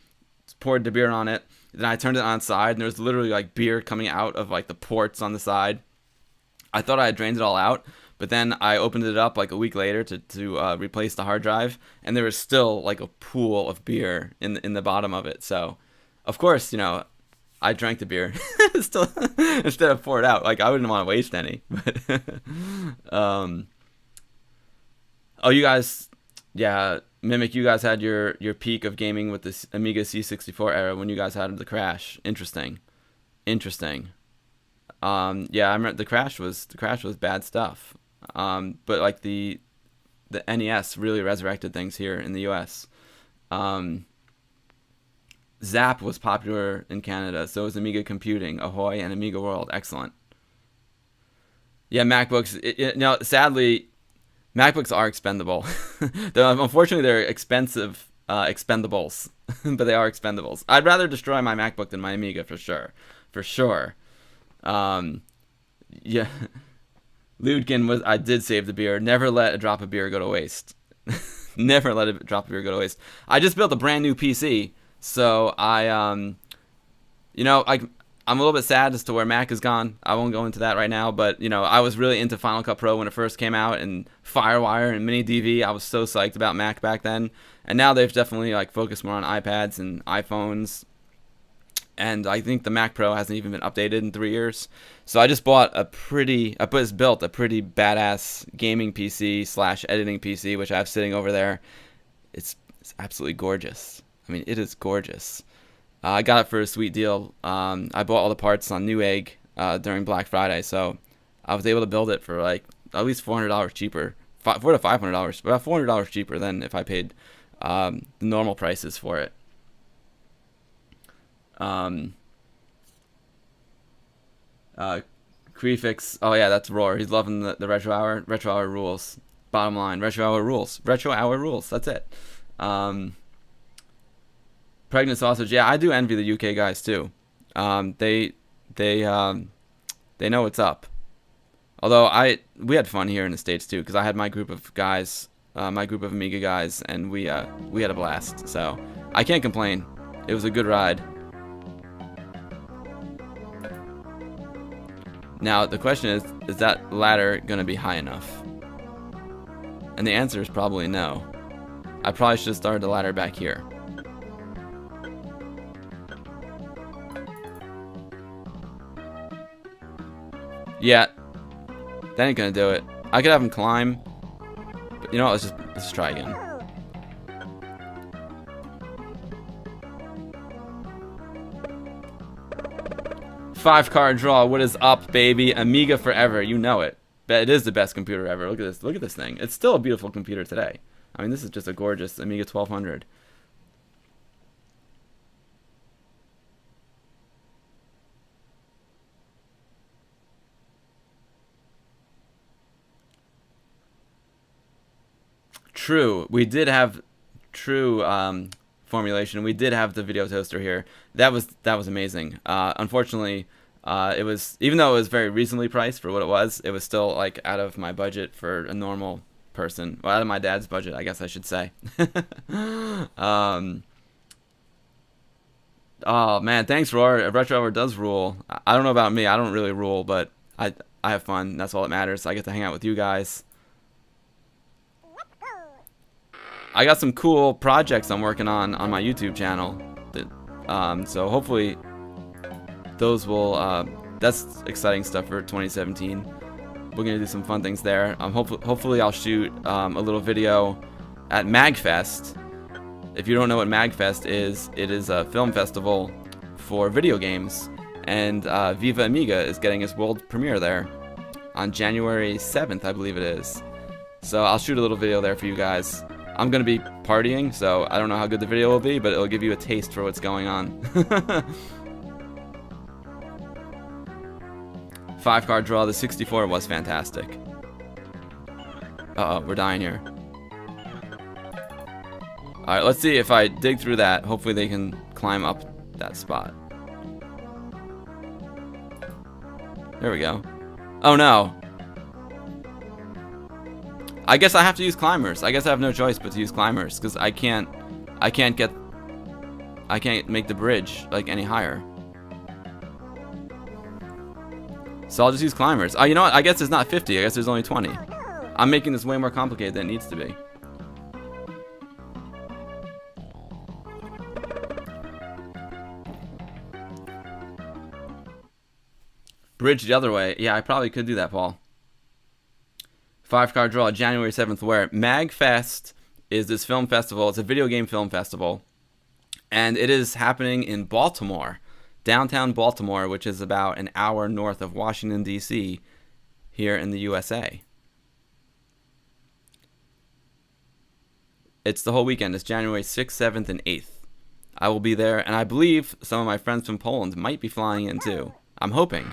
poured the beer on it, then I turned it on its side, and there was literally like beer coming out of like the ports on the side. I thought I had drained it all out, but then I opened it up like a week later to replace the hard drive, and there was still like a pool of beer in the bottom of it. So, of course, you know, I drank the beer still instead of pour it out. Like I wouldn't want to waste any. But oh, you guys. Yeah, Mimic, you guys had your peak of gaming with this Amiga C64 era when you guys had the crash. Interesting. Yeah, I remember the crash was bad stuff. But like the NES really resurrected things here in the US. Zap was popular in Canada, so was Amiga Computing, Ahoy, and Amiga World. Excellent. Yeah, MacBooks. Now, sadly, MacBooks are expendable. Unfortunately, they're expensive expendables, but they are expendables. I'd rather destroy my MacBook than my Amiga for sure. Yeah, Ludkin I did save the beer. Never let a drop of beer go to waste. Never let a drop of beer go to waste. I just built a brand new PC, so I'm a little bit sad as to where Mac has gone. I won't go into that right now, but you know, I was really into Final Cut Pro when it first came out, and FireWire and Mini DV. I was so psyched about Mac back then, and now they've definitely like focused more on iPads and iPhones. And I think the Mac Pro hasn't even been updated in 3 years. So I just built a pretty badass gaming PC / editing PC, which I have sitting over there. It's absolutely gorgeous. I mean, it is gorgeous. I got it for a sweet deal. I bought all the parts on Newegg during Black Friday, so I was able to build it for like at least $400 cheaper, $400 to $500, about $400 cheaper than if I paid the normal prices for it. Crefix, oh yeah, that's Roar. He's loving the Retro Hour. Retro Hour rules. Bottom line, Retro Hour rules. Retro Hour rules. That's it. Pregnant Sausage, yeah, I do envy the UK guys too. They know what's up. Although we had fun here in the States too, because I had my group of guys, my group of Amiga guys, and we had a blast. So I can't complain. It was a good ride. Now the question is that ladder gonna be high enough? And the answer is probably no. I probably should have started the ladder back here. Yeah, that ain't gonna do it. I could have him climb, but you know what, let's try again. Five-card draw, what is up, baby? Amiga forever, you know it. But it is the best computer ever. Look at this thing. It's still a beautiful computer today. I mean, this is just a gorgeous Amiga 1200. True, we did have formulation. We did have the video toaster here. That was amazing. Unfortunately, It was, even though it was very reasonably priced for what it was still like out of my budget for a normal person. Well, out of my dad's budget, I guess I should say. Oh man, thanks, Roar. Retro Hour does rule. I don't know about me. I don't really rule, but I have fun. That's all that matters. I get to hang out with you guys. I got some cool projects I'm working on my YouTube channel. So hopefully those will. That's exciting stuff for 2017. We're gonna do some fun things there. Hopefully I'll shoot a little video at MagFest. If you don't know what MagFest is, it is a film festival for video games, and Viva Amiga is getting its world premiere there on January 7th, I believe it is. So I'll shoot a little video there for you guys. I'm gonna be partying, so I don't know how good the video will be, but it'll give you a taste for what's going on. 5-card draw. The 64 was fantastic. Uh-oh, we're dying here. Alright, let's see if I dig through that. Hopefully they can climb up that spot. There we go. Oh no. I guess I have to use climbers. I guess I have no choice but to use climbers, because I can't make the bridge like any higher. So I'll just use climbers. Oh, you know what? I guess it's not 50. I guess there's only 20. I'm making this way more complicated than it needs to be. Bridge the other way. Yeah, I probably could do that, Paul. 5-card draw, January 7th, where MagFest is this film festival. It's a video game film festival. And it is happening in Baltimore, downtown Baltimore, which is about an hour north of Washington, D.C., here in the USA. It's the whole weekend. It's January 6th, 7th, and 8th. I will be there, and I believe some of my friends from Poland might be flying in too. I'm hoping.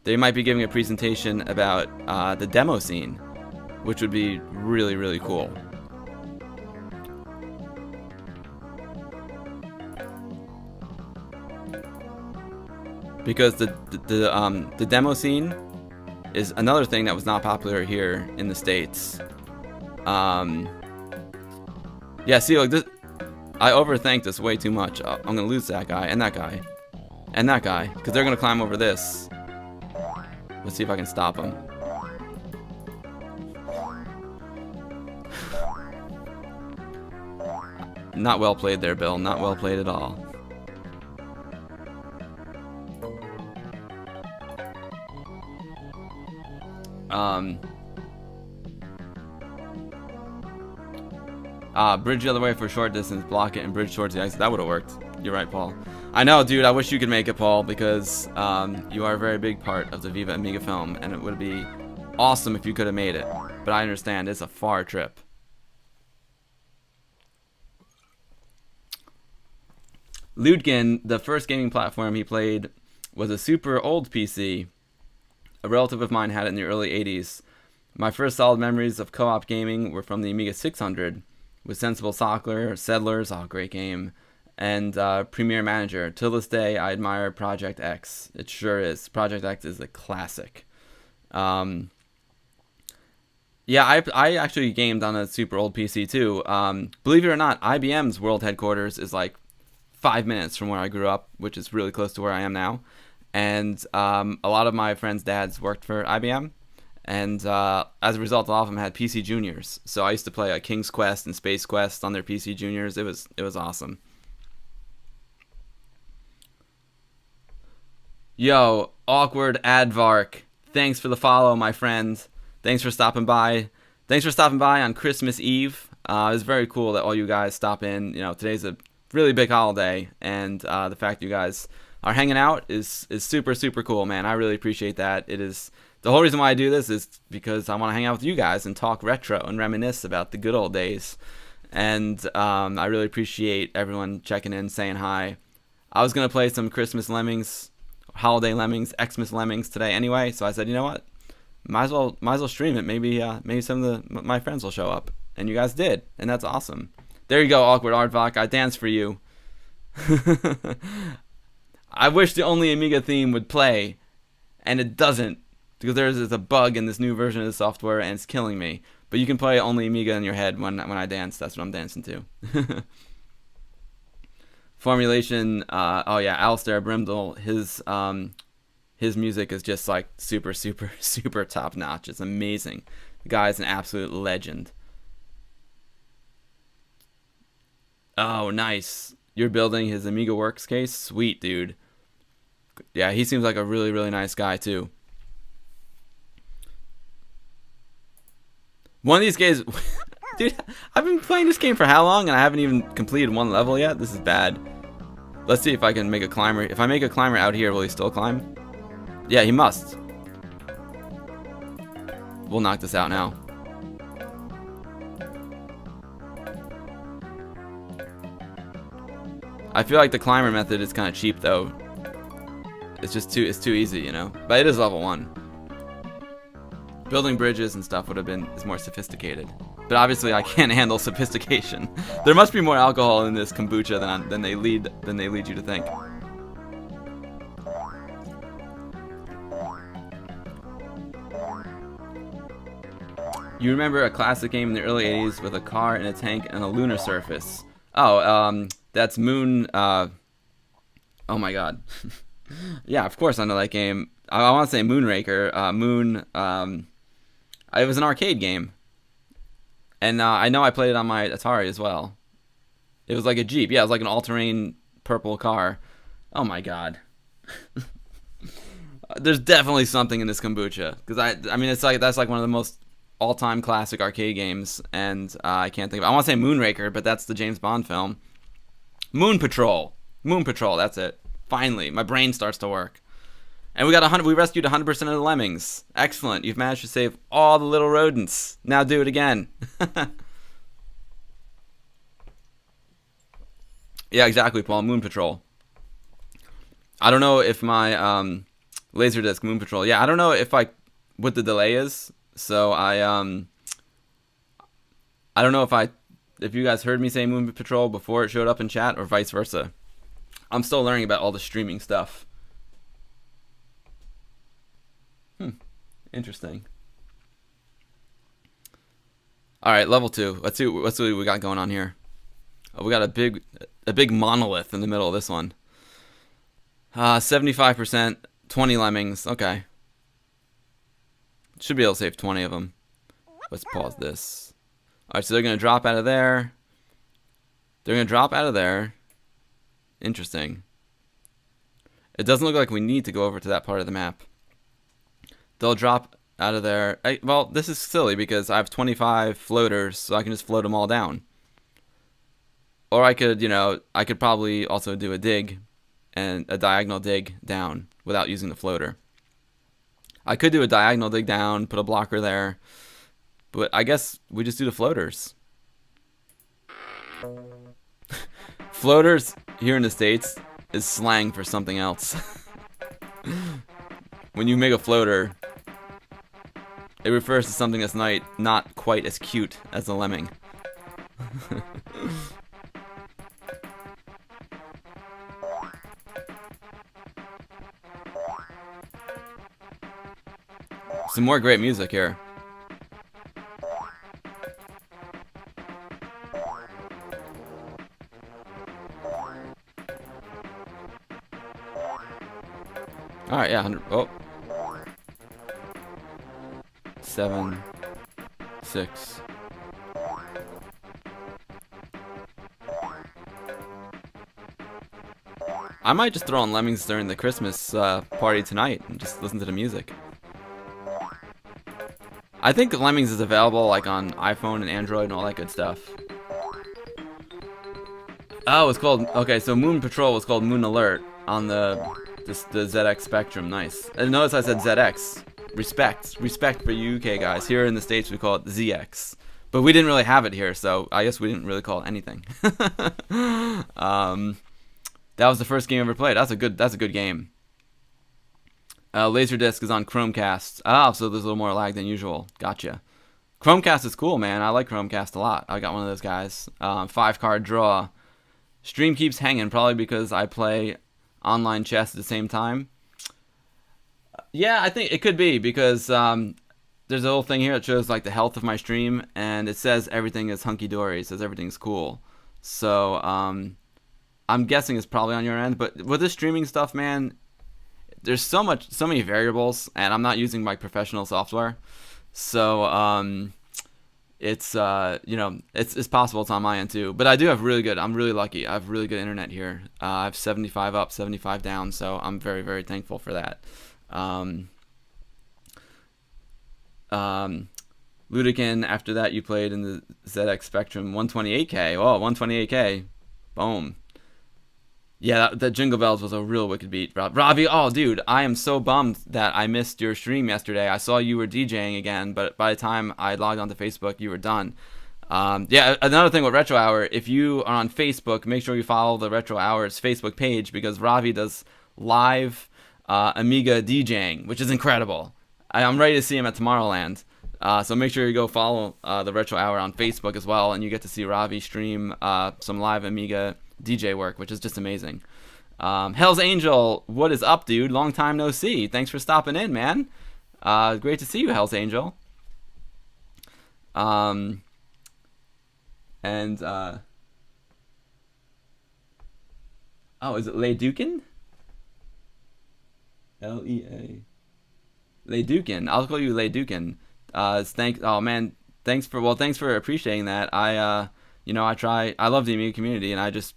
They might be giving a presentation about the demo scene, which would be really, really cool. Because the demo scene is another thing that was not popular here in the States. Yeah, see, like this, I overthink this way too much. I'm gonna lose that guy and that guy and that guy because they're gonna climb over this. Let's see if I can stop them. Not well played there, Bill. Not well played at all. Bridge the other way for short distance, block it, and bridge towards the exit. That would have worked. You're right, Paul. I know, dude. I wish you could make it, Paul, because you are a very big part of the Viva Amiga film, and it would be awesome if you could have made it. But I understand it's a far trip. Ludgen, the first gaming platform he played was a super old PC. A relative of mine had it in the early 80s. My first solid memories of co-op gaming were from the Amiga 600 with Sensible Soccer, Settlers, oh, great game, and Premier Manager. Till this day, I admire Project X. It sure is. Project X is a classic. Yeah, I actually gamed on a super old PC too. Believe it or not, IBM's world headquarters is like 5 minutes from where I grew up, which is really close to where I am now. And a lot of my friends' dads worked for IBM. And as a result, a lot of them had PC Juniors. So I used to play King's Quest and Space Quest on their PC Juniors. It was awesome. Yo, Awkward Advark. Thanks for the follow, my friend. Thanks for stopping by. Thanks for stopping by on Christmas Eve. It's very cool that all you guys stop in. You know, today's a really big holiday, and the fact you guys are hanging out is super, super cool, man. I really appreciate that. It is the whole reason why I do this is because I want to hang out with you guys and talk retro and reminisce about the good old days. And I really appreciate everyone checking in, saying hi. I was gonna play some Christmas Lemmings, holiday Lemmings, Xmas Lemmings today anyway, so I said, you know what, might as well stream it. Maybe some of my friends will show up, and you guys did, and that's awesome. There you go, Awkward Aardvark. I danced for you. I wish the Only Amiga theme would play, and it doesn't, because there's a bug in this new version of the software, and it's killing me. But you can play Only Amiga in your head when I dance. That's what I'm dancing to. Formulation. Oh yeah, Alistair Brimdell. His music is just like super, super, super top notch. It's amazing. The guy's an absolute legend. Oh, nice. You're building his Amiga Works case? Sweet, dude. Yeah, he seems like a really, really nice guy, too. One of these games... Dude, I've been playing this game for how long, and I haven't even completed one level yet? This is bad. Let's see if I can make a climber. If I make a climber out here, will he still climb? Yeah, he must. We'll knock this out now. I feel like the climber method is kind of cheap though. It's too easy, you know. But it is level 1. Building bridges and stuff is more sophisticated. But obviously I can't handle sophistication. There must be more alcohol in this kombucha than they lead you to think. You remember a classic game in the early 80s with a car and a tank and a lunar surface. Oh, that's Moon, oh my god. Yeah, of course I know that game. I want to say Moonraker. Moon, it was an arcade game. And I know I played it on my Atari as well. It was like a Jeep. Yeah, it was like an all-terrain purple car. Oh my god. There's definitely something in this kombucha. Because I mean, that's like one of the most all-time classic arcade games. And I can't think of it. I want to say Moonraker, but that's the James Bond film. Moon Patrol. Moon Patrol, that's it. Finally, my brain starts to work. And we rescued 100% of the lemmings. Excellent. You've managed to save all the little rodents. Now do it again. Yeah, exactly, Paul. Moon Patrol. I don't know if my Laserdisc Moon Patrol. Yeah, I don't know if what the delay is. So I don't know if you guys heard me say Moon Patrol before it showed up in chat or vice versa. I'm still learning about all the streaming stuff. Interesting. All right, level 2. Let's see what we got going on here. Oh, we got a big monolith in the middle of this one. 75%, 20 lemmings. Okay. Should be able to save 20 of them. Let's pause this. All right, so they're going to drop out of there. They're going to drop out of there. Interesting. It doesn't look like we need to go over to that part of the map. They'll drop out of there. Well, this is silly because I have 25 floaters, so I can just float them all down. Or I could, I could probably also do a dig and a diagonal dig down without using the floater. I could do a diagonal dig down, put a blocker there, but I guess we just do the floaters. Floaters here in the States is slang for something else. When you make a floater, it refers to something that's not quite as cute as a lemming. Some more great music here. Alright, yeah, 100. Oh. 7, 6. I might just throw on Lemmings during the Christmas party tonight and just listen to the music. I think Lemmings is available like on iPhone and Android and all that good stuff. Oh, it's called, okay, so Moon Patrol was called Moon Alert on the ZX Spectrum. Nice. And notice I said ZX. Respect for you UK guys. Here in the States we call it ZX. But we didn't really have it here, so I guess we didn't really call it anything. That was the first game I ever played. That's a good game. Laserdisc is on Chromecast. Oh, so there's a little more lag than usual. Gotcha. Chromecast is cool, man. I like Chromecast a lot. I got one of those guys. 5-card draw. Stream keeps hanging, probably because I play online chess at the same time. Yeah, I think it could be because there's a little thing here that shows like the health of my stream, and it says everything is hunky dory. It says everything's cool. So I'm guessing it's probably on your end. But with this streaming stuff, man, there's so many variables, and I'm not using like professional software, so it's it's possible it's on my end too. But I do have really good. I'm really lucky. I have really good internet here. I have 75 up, 75 down, so I'm very, very thankful for that. Ludican, after that you played in the ZX Spectrum 128K. Oh, 128K. Boom. Yeah, that Jingle Bells was a real wicked beat. Ravi, oh, dude, I am so bummed that I missed your stream yesterday. I saw you were DJing again, but by the time I logged onto Facebook, you were done. Yeah, another thing with Retro Hour, if you are on Facebook, make sure you follow the Retro Hour's Facebook page, because Ravi does live Amiga DJing, which is incredible. I'm ready to see him at Tomorrowland. So make sure you go follow the Retro Hour on Facebook as well, and you get to see Ravi stream some live Amiga DJ work, which is just amazing. Hell's Angel, what is up, dude? Long time no see. Thanks for stopping in, man. Great to see you, Hell's Angel. And oh, is it Leidukin? Lea Leidukin. I'll call you Leidukin. Oh man, thanks for appreciating that. I love the Amiga community, and I just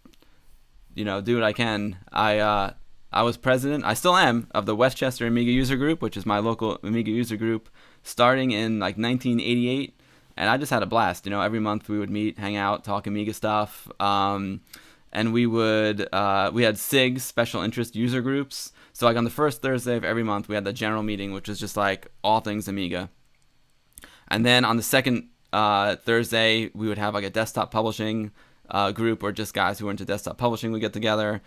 do what I can. I was president, I still am, of the Westchester Amiga User Group, which is my local Amiga user group, starting in like 1988, and I just had a blast. Every month we would meet, hang out, talk Amiga stuff, and we had SIGs, special interest user groups. So like on the first Thursday of every month, we had the general meeting, which was just like all things Amiga. And then on the second Thursday, we would have like a desktop publishing group, or just guys who were into desktop publishing would get together.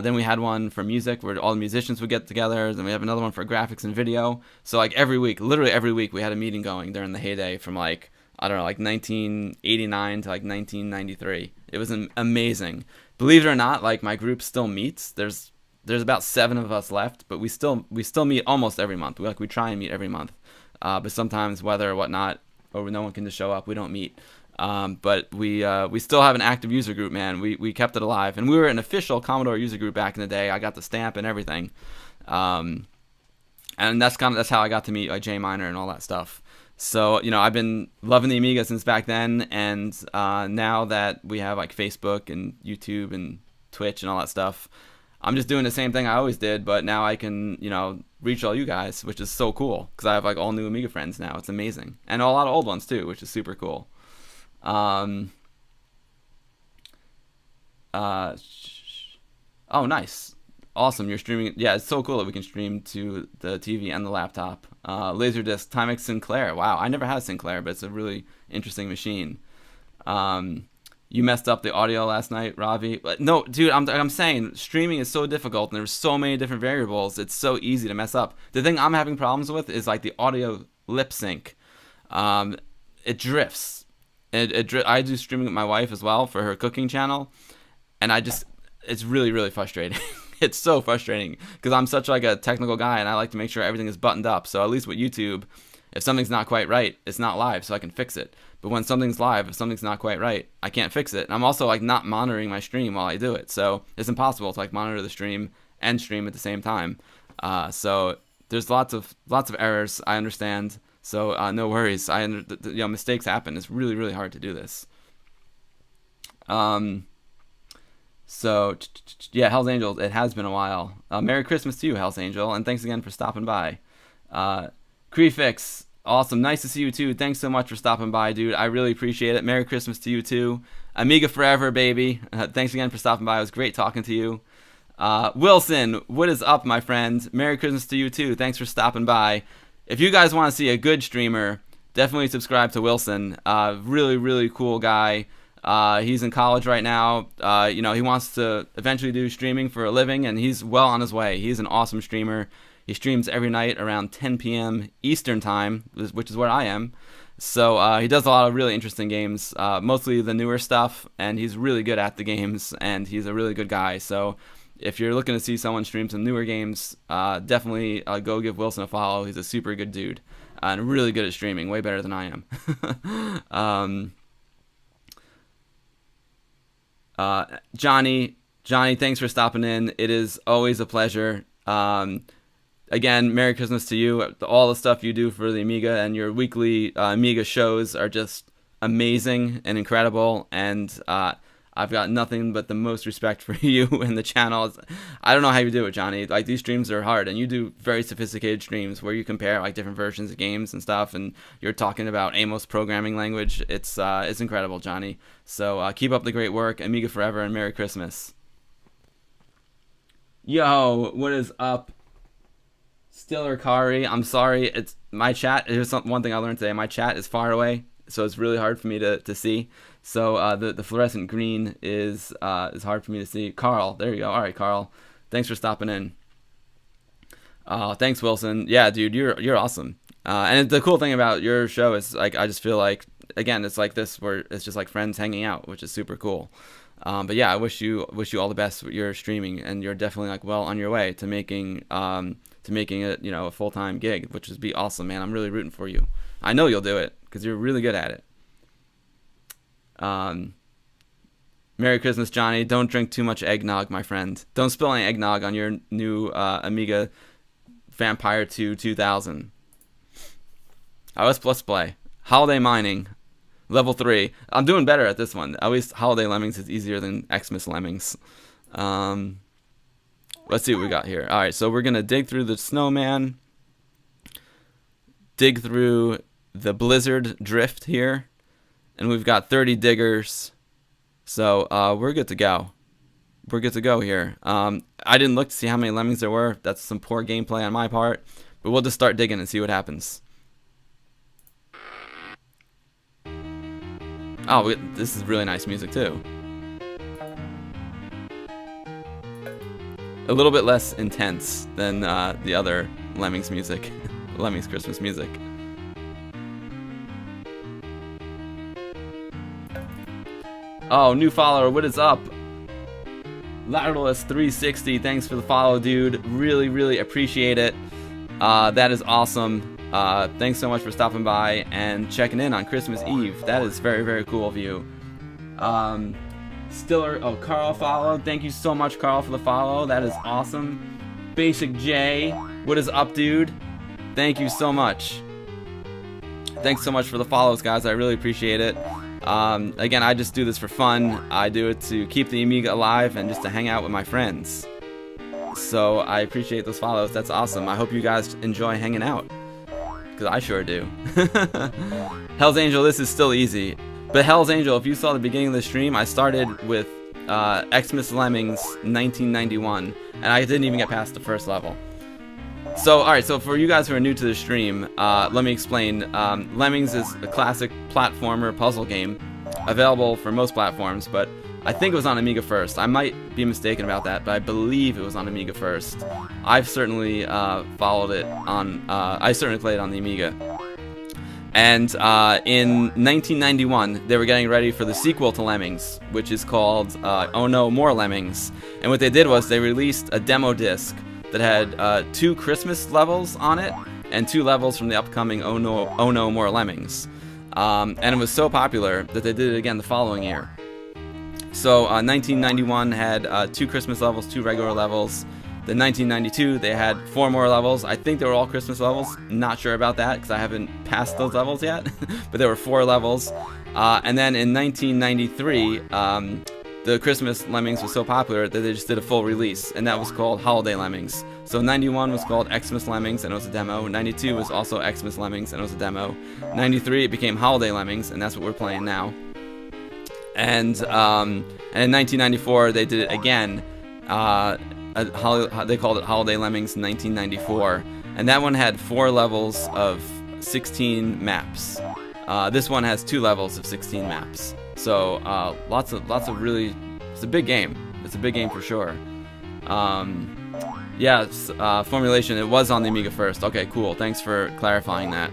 Then we had one for music, where all the musicians would get together. Then we have another one for graphics and video. So like every week, literally every week, we had a meeting going during the heyday from like, I don't know, like 1989 to like 1993. It was amazing. Believe it or not, like my group still meets. There's about 7 of us left, but we still meet almost every month. We try and meet every month. But sometimes weather or whatnot, or no one can just show up, we don't meet. But we still have an active user group, man. We kept it alive, and we were an official Commodore user group back in the day. I got the stamp and everything, and that's how I got to meet like Jay Miner and all that stuff. So I've been loving the Amiga since back then, and now that we have like Facebook and YouTube and Twitch and all that stuff, I'm just doing the same thing I always did, but now I can, reach all you guys, which is so cool, because I have like all new Amiga friends now. It's amazing, and a lot of old ones too, which is super cool. Oh, nice, awesome. You're streaming. Yeah, it's so cool that we can stream to the TV and the laptop. Laserdisc, Timex Sinclair. Wow, I never had a Sinclair, but it's a really interesting machine. You messed up the audio last night, Ravi. No, dude, I'm saying streaming is so difficult, and there's so many different variables. It's so easy to mess up. The thing I'm having problems with is like the audio lip sync. It drifts. I do streaming with my wife as well for her cooking channel, and it's really, really frustrating. It's so frustrating because I'm such like a technical guy, and I like to make sure everything is buttoned up. So at least with YouTube, if something's not quite right, it's not live, so I can fix it. But when something's live, if something's not quite right, I can't fix it. And I'm also like not monitoring my stream while I do it, so it's impossible to like monitor the stream and stream at the same time. So there's lots of errors. I understand. So no worries. Mistakes happen. It's really, really hard to do this. So yeah, Hell's Angel. It has been a while. Merry Christmas to you, Hell's Angel, and thanks again for stopping by. Crefix. Awesome. Nice to see you too. Thanks so much for stopping by, dude. I really appreciate it. Merry Christmas to you too. Amiga forever, baby. Thanks again for stopping by. It was great talking to you. Wilson, what is up, my friend? Merry Christmas to you too. Thanks for stopping by. If you guys want to see a good streamer, definitely subscribe to Wilson. Really, really cool guy. He's in college right now. He wants to eventually do streaming for a living, and he's well on his way. He's an awesome streamer. He streams every night around 10 p.m. Eastern time, which is where I am. So he does a lot of really interesting games, mostly the newer stuff, and he's really good at the games, and he's a really good guy. So if you're looking to see someone stream some newer games, definitely go give Wilson a follow. He's a super good dude and really good at streaming, way better than I am. Johnny, thanks for stopping in. It is always a pleasure. Again, Merry Christmas to you. All the stuff you do for the Amiga and your weekly Amiga shows are just amazing and incredible, and I've got nothing but the most respect for you and the channel. I don't know how you do it, Johnny. Like, these streams are hard, and you do very sophisticated streams where you compare like different versions of games and stuff, and you're talking about Amos programming language. It's incredible, Johnny. So keep up the great work. Amiga forever, and Merry Christmas. Yo, what is up? Stiller Kari, I'm sorry. It's my chat. Here's one thing I learned today. My chat is far away, so it's really hard for me to see. So the fluorescent green is hard for me to see. Carl, there you go. All right, Carl, thanks for stopping in. Thanks, Wilson. Yeah, dude, you're awesome. And the cool thing about your show is, like, I just feel like, again, it's like this where it's just like friends hanging out, which is super cool. But yeah, I wish you all the best with your streaming, and you're definitely like well on your way to making it, you know, a full-time gig, which would be awesome, man. I'm really rooting for you. I know you'll do it because you're really good at it. Merry Christmas, Johnny. Don't drink too much eggnog, my friend. Don't spill any eggnog on your new Amiga Vampire 2 2000. Let's play Holiday Mining, level 3. I'm doing better at this one. At least Holiday Lemmings is easier than Xmas Lemmings. Let's see what we got here. All right, so we're gonna dig through the snowman, dig through the blizzard drift here, and we've got 30 diggers. So we're good to go. We're good to go here. I didn't look to see how many lemmings there were. That's some poor gameplay on my part, but we'll just start digging and see what happens. Oh, this is really nice music too. A little bit less intense than the other Lemmings music, Lemmings Christmas music. Oh, new follower, what is up? Lateralist360, thanks for the follow, dude. Really, really appreciate it. That is awesome. Thanks so much for stopping by and checking in on Christmas Eve. That is very, very cool of you. Carl followed. Thank you so much, Carl, for the follow. That is awesome. Basic J, what is up, dude? Thank you so much. Thanks so much for the follows, guys. I really appreciate it. Again, I just do this for fun. I do it to keep the Amiga alive and just to hang out with my friends. So I appreciate those follows. That's awesome. I hope you guys enjoy hanging out, because I sure do. Hell's Angel, this is still easy. But Hell's Angel, if you saw the beginning of the stream, I started with Xmas Lemmings 1991, and I didn't even get past the first level. So, alright, so for you guys who are new to the stream, let me explain. Lemmings is a classic platformer puzzle game, available for most platforms, but I think it was on Amiga first. I might be mistaken about that, but I believe it was on Amiga first. I've certainly followed it on, I certainly played it on the Amiga. And in 1991, they were getting ready for the sequel to Lemmings, which is called Oh No, More Lemmings. And what they did was they released a demo disc that had 2 Christmas levels on it and 2 levels from the upcoming Oh No, More Lemmings. And it was so popular that they did it again the following year. So 1991 had 2 Christmas levels, 2 regular levels. Then 1992, they had 4 more levels. I think they were all Christmas levels. Not sure about that because I haven't passed those levels yet. But there were 4 levels. And then in 1993, the Christmas Lemmings was so popular that they just did a full release, and that was called Holiday Lemmings. So 91 was called Xmas Lemmings, and it was a demo. 92 was also Xmas Lemmings, and it was a demo. 93, it became Holiday Lemmings, and that's what we're playing now. And in 1994, they did it again. They called it Holiday Lemmings 1994, and that one had 4 levels of 16 maps. This one has 2 levels of 16 maps. So lots of really, it's a big game. It's a big game for sure. Yeah, formulation, it was on the Amiga first. Okay, cool. Thanks for clarifying that.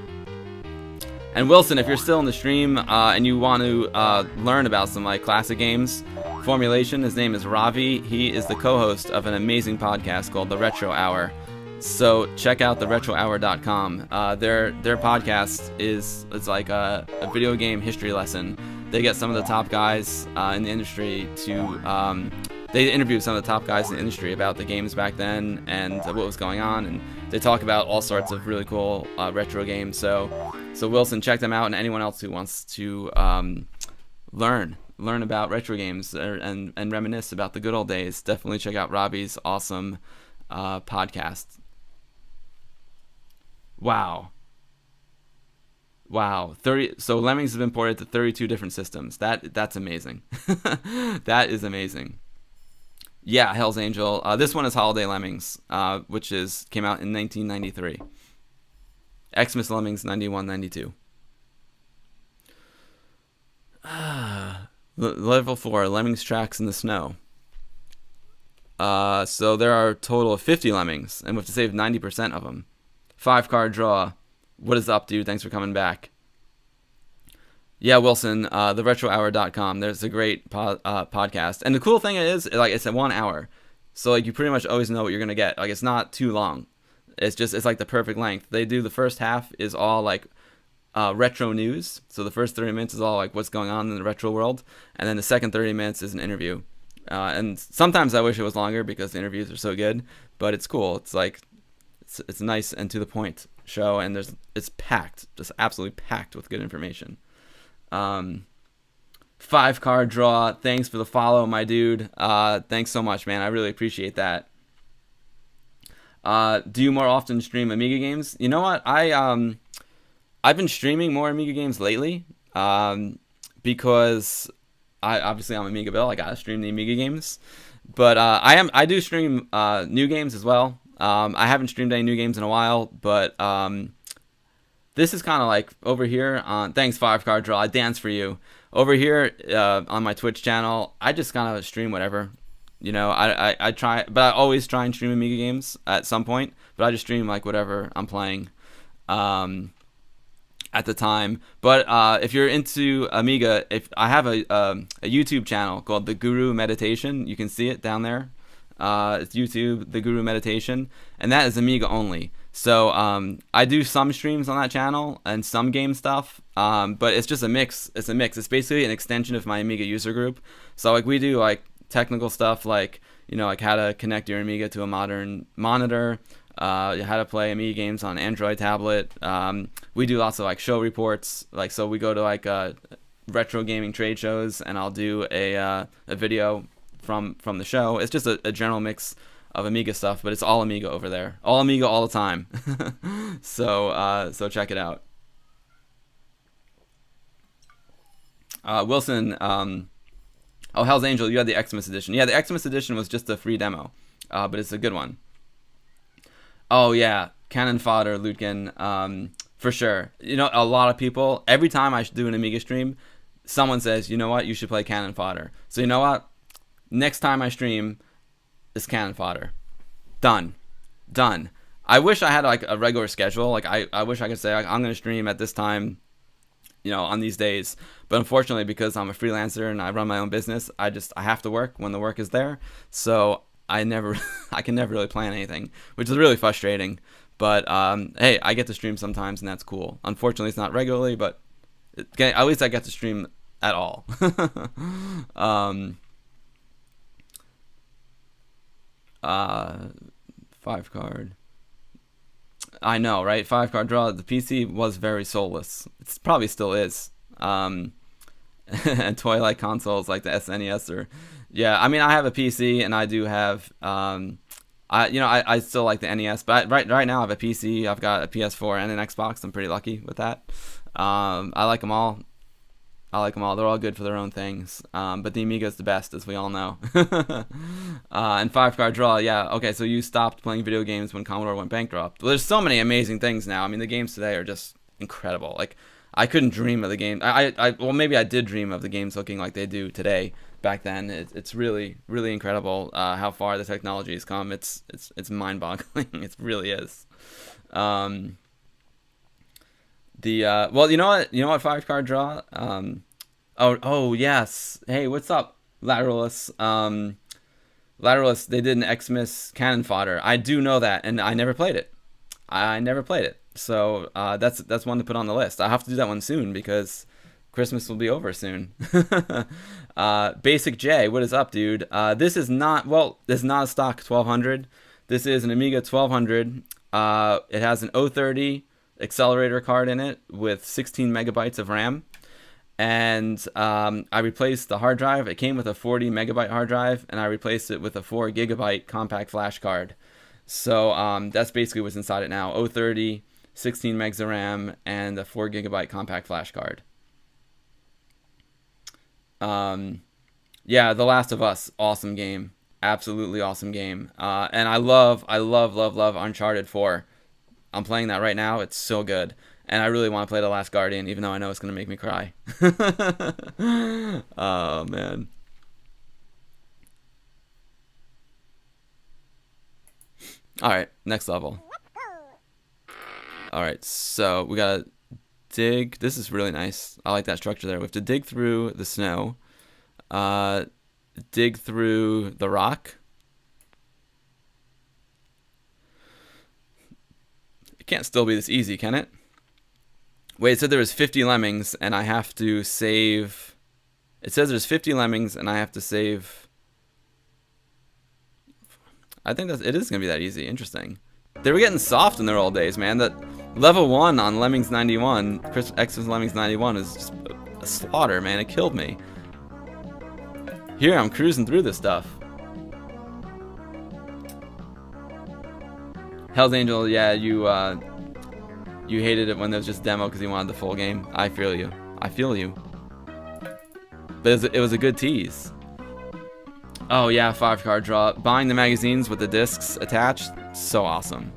And Wilson, if you're still in the stream and you want to learn about some like classic games formulation. His name is Ravi. He is the co-host of an amazing podcast called The Retro Hour. So check out theretrohour.com. Their podcast is like a video game history lesson. They get some of the top guys in the industry to they interview some of the top guys in the industry about the games back then and what was going on, and they talk about all sorts of really cool retro games. So Wilson, check them out, and anyone else who wants to learn about retro games and reminisce about the good old days, definitely check out Robbie's awesome podcast. Wow. 30. So Lemmings have been ported to 32 different systems. That's amazing. That is amazing. Yeah, Hell's Angel. This one is Holiday Lemmings, which came out in 1993. Xmas Lemmings 91, 92. Level 4, Lemmings Tracks in the Snow. So there are a total of 50 Lemmings, and we have to save 90% of them. 5-card draw. What is up, dude? Thanks for coming back. Yeah, Wilson, theretrohour.com. There's a great podcast. And the cool thing is, like, it's at 1 hour. So, like, you pretty much always know what you're going to get. Like, it's not too long. It's like the perfect length. They do the first half is all, like, retro news. So the first 30 minutes is all, like, what's going on in the retro world. And then the second 30 minutes is an interview. And sometimes I wish it was longer because the interviews are so good. But it's cool. It's, like, it's a nice and to-the-point show. And it's packed, just absolutely packed with good information. 5-card draw. Thanks for the follow, my dude. Thanks so much, man. I really appreciate that. Do you more often stream Amiga games? You know what? I've been streaming more Amiga games lately, because I'm AmigaBill. I gotta stream the Amiga games, but I do stream new games as well. I haven't streamed any new games in a while, but this is kind of like over here on, thanks 5-card draw, I dance for you. Over here on my Twitch channel, I just kind of stream whatever. You know, I try, but I always try and stream Amiga games at some point, but I just stream like whatever I'm playing at the time. But if you're into Amiga, if I have a YouTube channel called The Guru Meditation, you can see it down there. It's YouTube, The Guru Meditation, and that is Amiga only. So I do some streams on that channel and some game stuff, but it's just a mix. It's a mix. It's basically an extension of my Amiga user group. So like we do like technical stuff, like, you know, like how to connect your Amiga to a modern monitor, how to play Amiga games on Android tablet. We do lots of like show reports. Like, so we go to like retro gaming trade shows, and I'll do a video from the show. It's just a general mix of Amiga stuff, but it's all Amiga over there. All Amiga all the time. So check it out. Wilson, Hell's Angel, you had the Xmas edition. Yeah, the Xmas edition was just a free demo, but it's a good one. Oh yeah, Cannon Fodder, Lutgen, for sure. You know, a lot of people, every time I do an Amiga stream, someone says, you know what, you should play Cannon Fodder. So you know what? Next time I stream, it's Cannon Fodder. Done. I wish I had like a regular schedule. Like I wish I could say like, I'm going to stream at this time, you know, on these days. But unfortunately, because I'm a freelancer and I run my own business, I have to work when the work is there. So I can never really plan anything, which is really frustrating. But hey, I get to stream sometimes, and that's cool. Unfortunately, it's not regularly, but at least I get to stream at all. 5-card. I know, right? 5-card draw. The PC was very soulless. It probably still is. And toy-like consoles like the SNES or, yeah. I mean, I have a PC, and I do have. I still like the NES, but right now I have a PC. I've got a PS4 and an Xbox. I'm pretty lucky with that. I like them all. They're all good for their own things. But the Amiga is the best, as we all know. And 5-card draw, yeah. Okay, so you stopped playing video games when Commodore went bankrupt. Well, there's so many amazing things now. I mean, the games today are just incredible. Like, I couldn't dream of the game. Well, maybe I did dream of the games looking like they do today. Back then, it's really, really incredible how far the technology has come. It's mind-boggling. It really is. Well, you know what? 5-card draw. Oh yes. Hey, what's up, Lateralus. Lateralus, they did an Xmas cannon fodder. I do know that, and I never played it. So that's one to put on the list. I have to do that one soon because Christmas will be over soon. Basic J, what is up, dude? This is not a stock 1200. This is an Amiga 1200. It has an 030 accelerator card in it with 16 megabytes of RAM. And I replaced the hard drive. It came with a 40 megabyte hard drive, and I replaced it with a 4 gigabyte compact flash card. So that's basically what's inside it now. 030, 16 megs of RAM, and a 4 gigabyte compact flash card. Yeah, The Last of Us, awesome game. Absolutely awesome game. And I love Uncharted 4. I'm playing that right now. It's so good. And I really want to play The Last Guardian, even though I know it's going to make me cry. Oh, man. Alright, next level. Alright, so we gotta dig. This is really nice. I like that structure there. We have to dig through the snow. Dig through the rock. It can't still be this easy, can it? Wait, it said there was 50 lemmings, and I have to save... It says there's 50 lemmings, and I have to save... I think it is going to be that easy. Interesting. They were getting soft in their old days, man. That level 1 on Lemmings 91, Xmas Lemmings 91, is just a slaughter, man. It killed me. Here, I'm cruising through this stuff. Hell's Angel, yeah, you hated it when there was just demo because you wanted the full game. I feel you. I feel you. But it was a good tease. Oh yeah, 5-card draw. Buying the magazines with the discs attached, so awesome.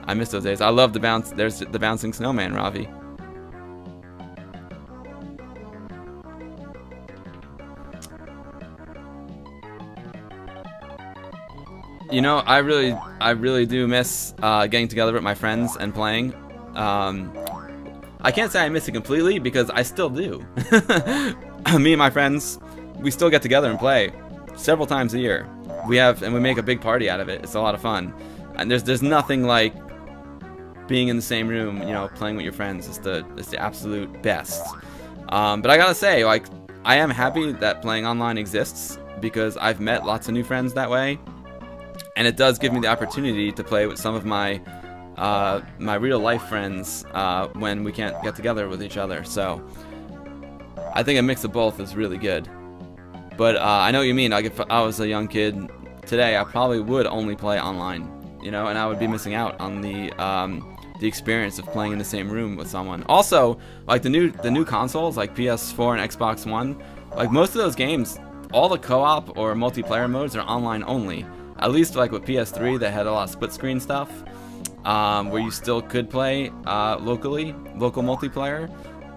I miss those days. I love the bounce. There's the bouncing snowman, Ravi. You know, I really do miss getting together with my friends and playing. I can't say I miss it completely because I still do. Me and my friends, we still get together and play several times a year. We make a big party out of it. It's a lot of fun. And there's nothing like being in the same room, you know, playing with your friends. It's the absolute best. But I gotta say, like, I am happy that playing online exists because I've met lots of new friends that way. And it does give me the opportunity to play with some of my real life friends when we can't get together with each other. So I think a mix of both is really good. But I know what you mean. Like if I was a young kid today, I probably would only play online, you know, and I would be missing out on the experience of playing in the same room with someone. Also, like the new consoles, like PS4 and Xbox One, like most of those games, all the co-op or multiplayer modes are online only. At least like with PS3, that had a lot of split screen stuff, where you still could play local multiplayer.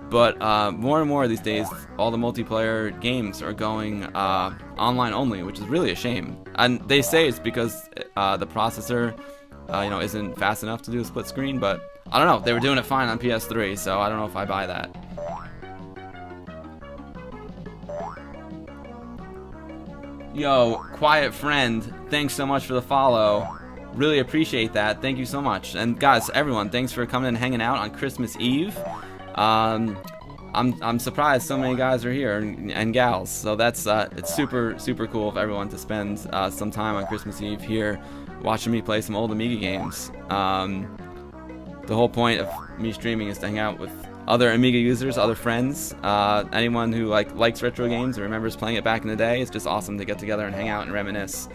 But more and more these days, all the multiplayer games are going online only, which is really a shame. And they say it's because the processor, you know, isn't fast enough to do a split screen. But I don't know. They were doing it fine on PS3, so I don't know if I buy that. Yo, Quiet Friend, thanks so much for the follow. Really appreciate that. Thank you so much. And guys, everyone, thanks for coming and hanging out on Christmas Eve. I'm surprised so many guys are here and gals. So that's it's super cool of everyone to spend some time on Christmas Eve here watching me play some old Amiga games. The whole point of me streaming is to hang out with other Amiga users, other friends, anyone who likes retro games and remembers playing it back in the day. It's just awesome to get together and hang out and reminisce.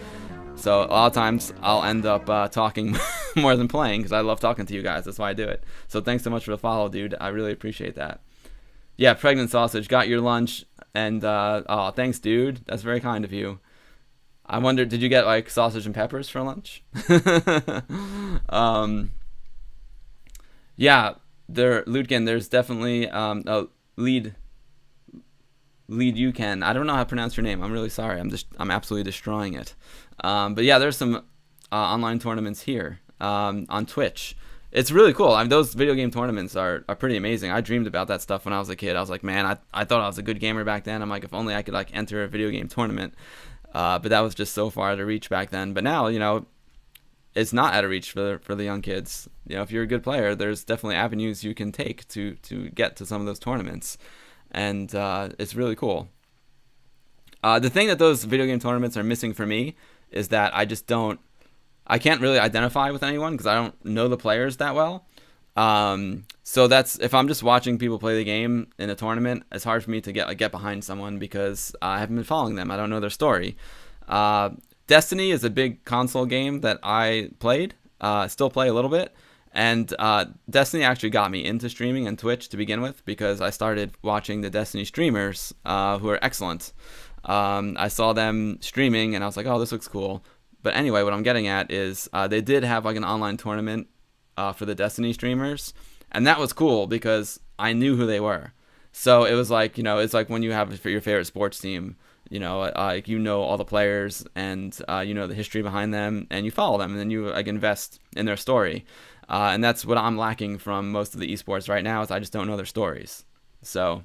So a lot of times I'll end up talking more than playing because I love talking to you guys. That's why I do it. So thanks so much for the follow, dude. I really appreciate that. Yeah, Pregnant Sausage, got your lunch, and oh, thanks, dude. That's very kind of you. I wonder, did you get like sausage and peppers for lunch? Yeah. Ludgen, there's definitely a lead you can. I don't know how to pronounce your name. I'm really sorry. I'm absolutely destroying it. But yeah, there's some online tournaments here on Twitch. it's really cool. I mean, those video game tournaments are pretty amazing. I dreamed about that stuff when I was a kid. I was like, man, I thought I was a good gamer back then. I'm like, if only I could like enter a video game tournament. But that was just so far out of reach back then. But now, it's not out of reach for the young kids. If you're a good player, there's definitely avenues you can take to get to some of those tournaments, and it's really cool. The thing that those video game tournaments are missing for me is that I can't really identify with anyone because I don't know the players that well. So that's, if I'm just watching people play the game in a tournament, it's hard for me to get behind someone because I haven't been following them. I don't know their story. Destiny is a big console game that I played, still play a little bit. And Destiny actually got me into streaming and Twitch to begin with because I started watching the Destiny streamers who are excellent. I saw them streaming and I was like, oh, this looks cool. But anyway, what I'm getting at is they did have like an online tournament for the Destiny streamers. And that was cool because I knew who they were. So it was like, it's like when you have your favorite sports team, all the players and the history behind them and you follow them and then you like invest in their story. And that's what I'm lacking from most of the esports right now is I just don't know their stories. So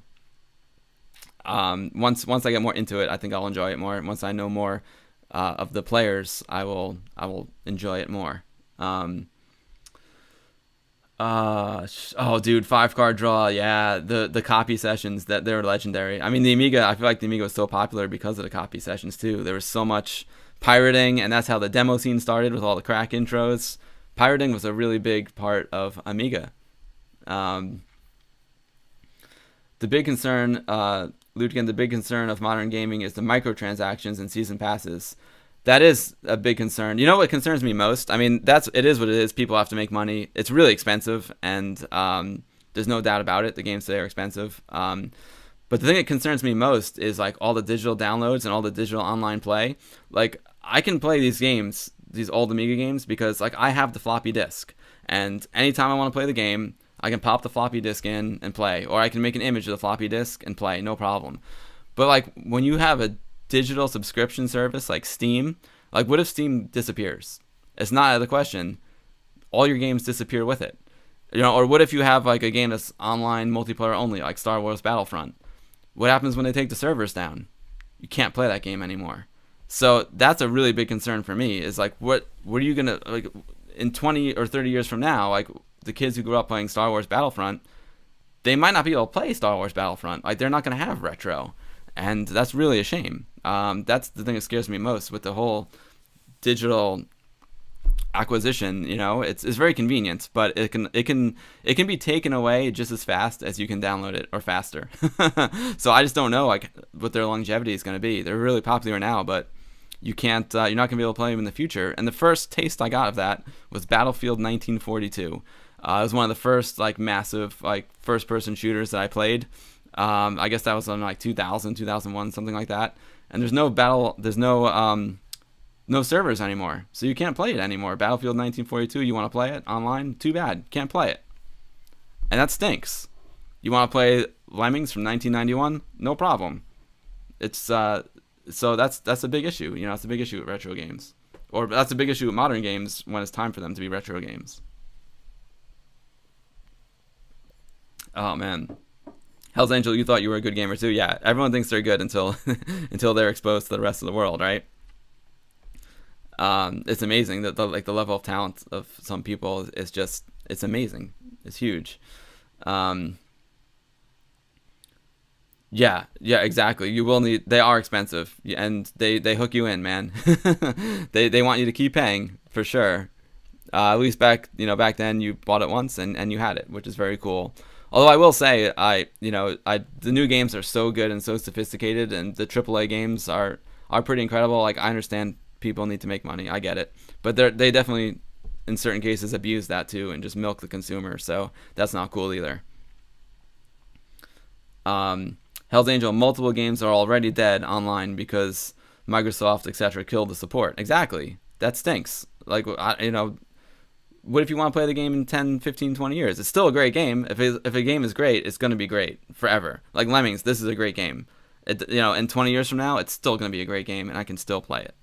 once I get more into it, I think I'll enjoy it more. And once I know more of the players, I will enjoy it more. Dude, 5-card draw, yeah, the copy sessions, that they're legendary. I mean, the Amiga, I feel like the Amiga was so popular because of the copy sessions too. There was so much pirating, and that's how the demo scene started with all the crack intros. Pirating was a really big part of Amiga. The big concern, Lutgen, the big concern of modern gaming is the microtransactions and season passes. That is a big concern. You know what concerns me most? I mean, it is what it is. People have to make money. It's really expensive, and there's no doubt about it. The games today are expensive. But the thing that concerns me most is like all the digital downloads and all the digital online play. Like I can play these games, these old Amiga games, because like I have the floppy disk, and anytime I want to play the game, I can pop the floppy disk in and play, or I can make an image of the floppy disk and play, no problem. But like when you have a digital subscription service like Steam, like what if Steam disappears? It's not out of the question. All your games disappear with it. Or what if you have like a game that's online multiplayer only, like Star Wars Battlefront? What happens when they take the servers down? You can't play that game anymore. So that's a really big concern for me, is like what are you gonna, like in 20 or 30 years from now, like the kids who grew up playing Star Wars Battlefront, they might not be able to play Star Wars Battlefront. Like they're not gonna have retro. And that's really a shame. That's the thing that scares me most with the whole digital acquisition. It's very convenient, but it can be taken away just as fast as you can download it, or faster. So I just don't know like what their longevity is going to be. They're really popular now, but you can't. You're not going to be able to play them in the future. And the first taste I got of that was Battlefield 1942. It was one of the first like massive like first-person shooters that I played. I guess that was on like 2000, 2001, something like that. And there's no servers anymore, so you can't play it anymore. Battlefield 1942, you want to play it online? Too bad, can't play it, and that stinks. You want to play Lemmings from 1991? No problem. It's so that's a big issue. It's a big issue with retro games, or that's a big issue with modern games when it's time for them to be retro games. Oh man. Hell's Angel, you thought you were a good gamer too. Yeah, everyone thinks they're good until until they're exposed to the rest of the world, right? It's amazing that the level of talent of some people is just, it's amazing. It's huge. Yeah, exactly. You will need. They are expensive, and they hook you in, man. they want you to keep paying for sure. At least back then you bought it once and you had it, which is very cool. Although I will say, the new games are so good and so sophisticated, and the AAA games are pretty incredible. Like I understand people need to make money, I get it, but they definitely, in certain cases, abuse that too and just milk the consumer. So that's not cool either. Hell's Angel, multiple games are already dead online because Microsoft, etc., killed the support. Exactly, that stinks. Like what if you want to play the game in 10, 15, 20 years? It's still a great game. If a game is great, it's going to be great forever. Like Lemmings, this is a great game. In 20 years from now, it's still going to be a great game, and I can still play it.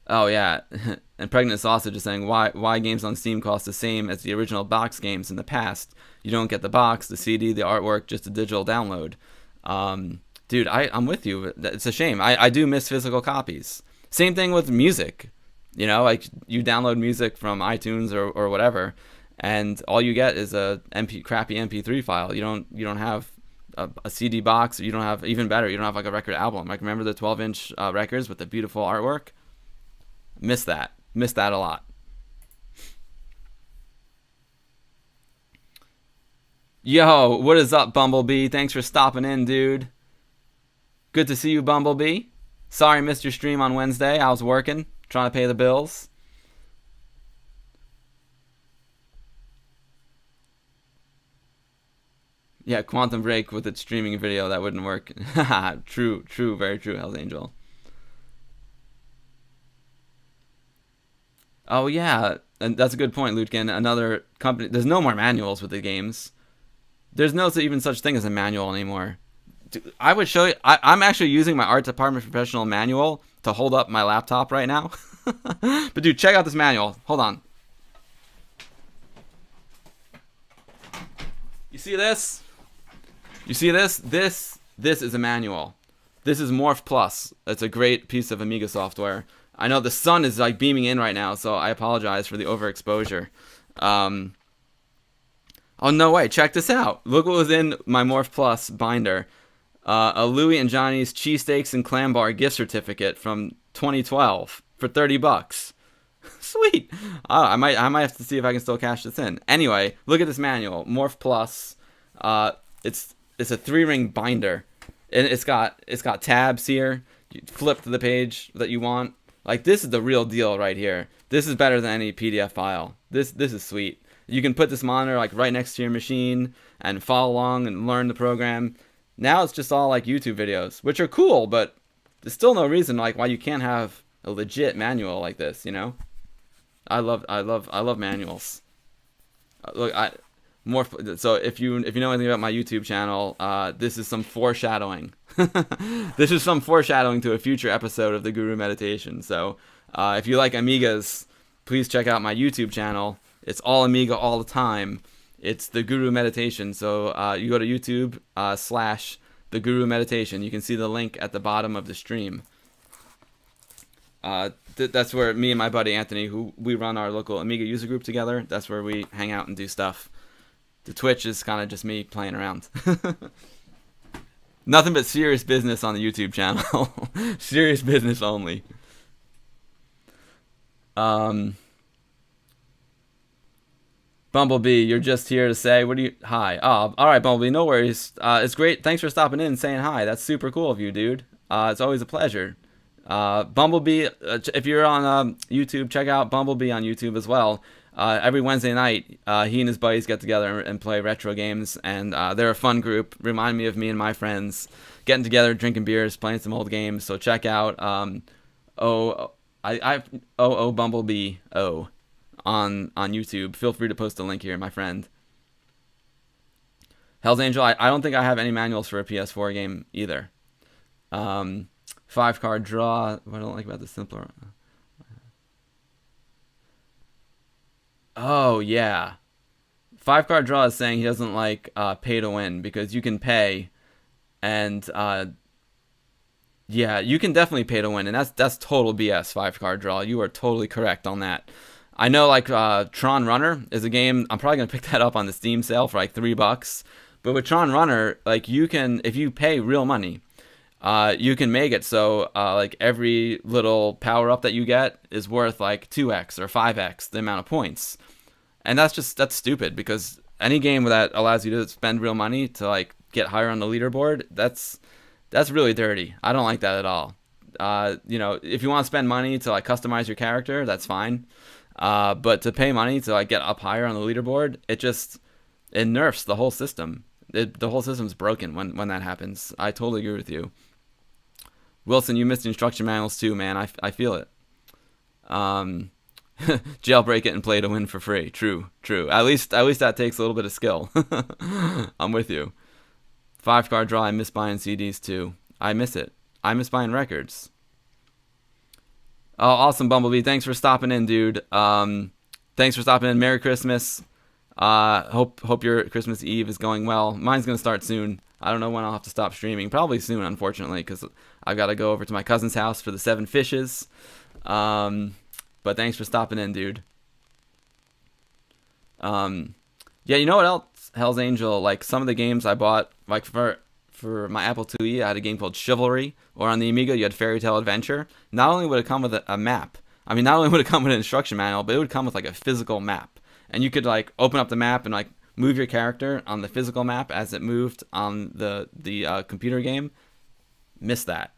Oh yeah, and Pregnant Sausage is saying why games on Steam cost the same as the original box games in the past. You don't get the box, the CD, the artwork, just a digital download. Dude, I'm with you. It's a shame. I do miss physical copies. Same thing with music. You know, like you download music from iTunes or whatever, and all you get is a crappy MP3 file. You don't have a CD box. Or you don't have, even better, you don't have like a record album. Like remember the 12-inch records with the beautiful artwork? Miss that. Miss that a lot. Yo, what is up, Bumblebee? Thanks for stopping in, dude. Good to see you, Bumblebee. Sorry I missed your stream on Wednesday. I was working, trying to pay the bills. Yeah, Quantum Break with its streaming video, that wouldn't work. True, true, very true, Hell's Angel. Oh, yeah, and that's a good point, Lutkin. Another company, there's no more manuals with the games. There's no even such thing as a manual anymore. I would show you. I'm actually using my art department professional manual to hold up my laptop right now. But dude, check out this manual. Hold on. You see this? You see this? This is a manual. This is Morph Plus. It's a great piece of Amiga software. I know the sun is like beaming in right now, so I apologize for the overexposure. Oh no way! Check this out. Look what was in my Morph Plus binder. A Louie and Johnny's cheesesteaks and clam bar gift certificate from 2012 for $30. Sweet. I might have to see if I can still cash this in. Anyway, look at this manual, Morph Plus. It's a 3-ring binder, and it's got tabs here. You flip to the page that you want. Like this is the real deal right here. This is better than any PDF file. This is sweet. You can put this monitor like right next to your machine and follow along and learn the program. Now it's just all like YouTube videos, which are cool, but there's still no reason like why you can't have a legit manual like this, you know? I love manuals. Look, so if you know anything about my YouTube channel, this is some foreshadowing. This is some foreshadowing to a future episode of the Guru Meditation. So if you like Amigas, please check out my YouTube channel. It's all Amiga all the time. It's the Guru Meditation. So you go to YouTube / the Guru Meditation. You can see the link at the bottom of the stream. That's where me and my buddy Anthony, who we run our local Amiga user group together, that's where we hang out and do stuff. The Twitch is kind of just me playing around. Nothing but serious business on the YouTube channel. Serious business only. Bumblebee, you're just here to say, hi. Oh, all right, Bumblebee, no worries. It's great. Thanks for stopping in and saying hi. That's super cool of you, dude. It's always a pleasure. Bumblebee, if you're on YouTube, check out Bumblebee on YouTube as well. Every Wednesday night, he and his buddies get together and play retro games, and they're a fun group. Remind me of me and my friends getting together, drinking beers, playing some old games. So check out Bumblebee on YouTube. Feel free to post a link here, my friend. Hell's Angel, I don't think I have any manuals for a PS4 game either. 5-card draw. What I don't like about the simpler. Oh yeah, 5-card draw is saying he doesn't like pay to win because you can pay, and yeah, you can definitely pay to win, and that's total BS. 5-card draw. You are totally correct on that. I know like Tron Runner is a game. I'm probably gonna pick that up on the Steam sale for like $3. But with Tron Runner, like you can, if you pay real money, you can make it so like every little power up that you get is worth like 2x or 5x the amount of points, and that's stupid because any game that allows you to spend real money to like get higher on the leaderboard, that's really dirty. I don't like that at all. You know, if you want to spend money to like customize your character, that's fine. But to pay money to like get up higher on the leaderboard, it nerfs the whole system. The whole system's broken when that happens. I totally agree with you. Wilson, you missed instruction manuals too, man. I feel it. Jailbreak it and play to win for free. True. At least that takes a little bit of skill. I'm with you. 5-card draw. I miss buying CDs too. I miss it. I miss buying records. Oh, awesome, Bumblebee. Thanks for stopping in, dude. Thanks for stopping in. Merry Christmas. Hope your Christmas Eve is going well. Mine's gonna start soon. I don't know when I'll have to stop streaming. Probably soon, unfortunately, because I've got to go over to my cousin's house for the 7 fishes. But thanks for stopping in, dude. Yeah, you know what else? Hell's Angel. Like some of the games I bought, like for my Apple IIe, I had a game called Chivalry, or on the Amiga, you had Fairy Tale Adventure. Not only would it come with a map, I mean, not only would it come with an instruction manual, but it would come with like a physical map, and you could like open up the map and like move your character on the physical map as it moved on the computer game. Missed that.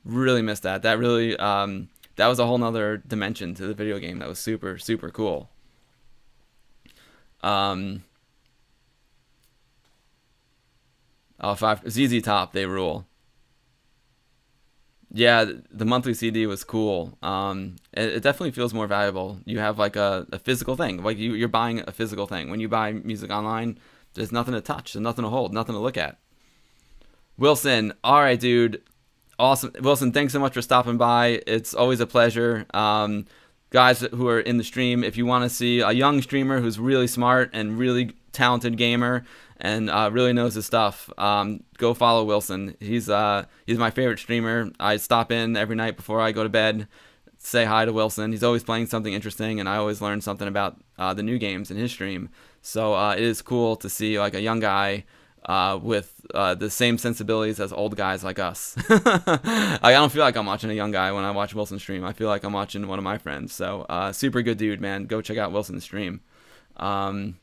Really missed that. That really that was a whole nother dimension to the video game. That was super super cool. Oh, ZZ Top, they rule. Yeah, the monthly CD was cool. It definitely feels more valuable. You have like a physical thing. Like you're buying a physical thing. When you buy music online, there's nothing to touch, there's nothing to hold, nothing to look at. Wilson, all right, dude. Awesome. Wilson, thanks so much for stopping by. It's always a pleasure. Guys who are in the stream, if you want to see a young streamer who's really smart and really talented gamer and really knows his stuff, go follow Wilson. He's my favorite streamer. I stop in every night before I go to bed, say hi to Wilson. He's always playing something interesting, and I always learn something about the new games in his stream. So it is cool to see like a young guy with the same sensibilities as old guys like us. I don't feel like I'm watching a young guy when I watch Wilson stream. I feel like I'm watching one of my friends. So super good dude, man. Go check out Wilson's stream. Awesome.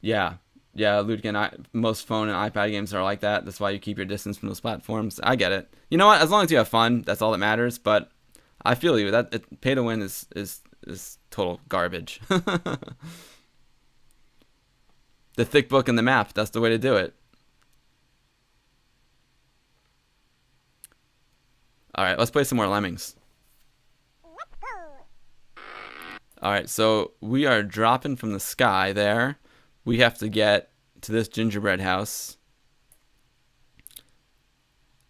Yeah. Yeah, Ludgen, most phone and iPad games are like that. That's why you keep your distance from those platforms. I get it. You know what? As long as you have fun, that's all that matters. But I feel you. That pay to win is total garbage. The thick book and the map. That's the way to do it. All right, let's play some more Lemmings. All right, so we are dropping from the sky there. We have to get to this gingerbread house.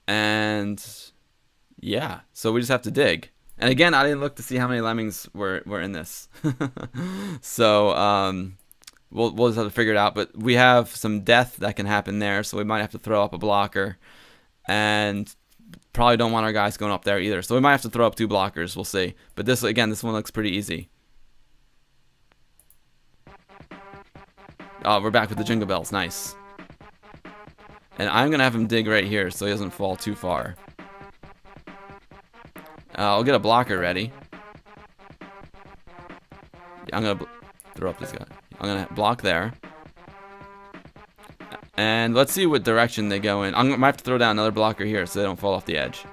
And yeah, so we just have to dig. And again, I didn't look to see how many lemmings were in this. So we'll just have to figure it out. But we have some death that can happen there, so we might have to throw up a blocker. And probably don't want our guys going up there either. So we might have to throw up 2 blockers. We'll see. But this one looks pretty easy. Oh, we're back with the jingle bells. Nice. And I'm going to have him dig right here so he doesn't fall too far. I'll get a blocker ready. Yeah, I'm going to throw up this guy. I'm going to block there. And let's see what direction they go in. I might have to throw down another blocker here so they don't fall off the edge.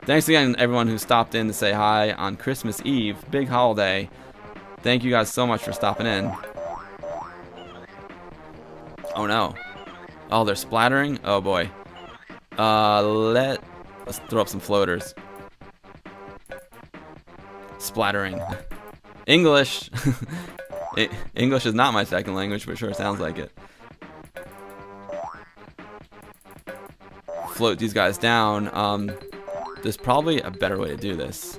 Thanks again, everyone who stopped in to say hi on Christmas Eve. Big holiday. Thank you guys so much for stopping in. Oh no. Oh, they're splattering? Oh boy. Let's throw up some floaters. Splattering. English. English is not my second language, but sure sounds like it. Float these guys down. There's probably a better way to do this.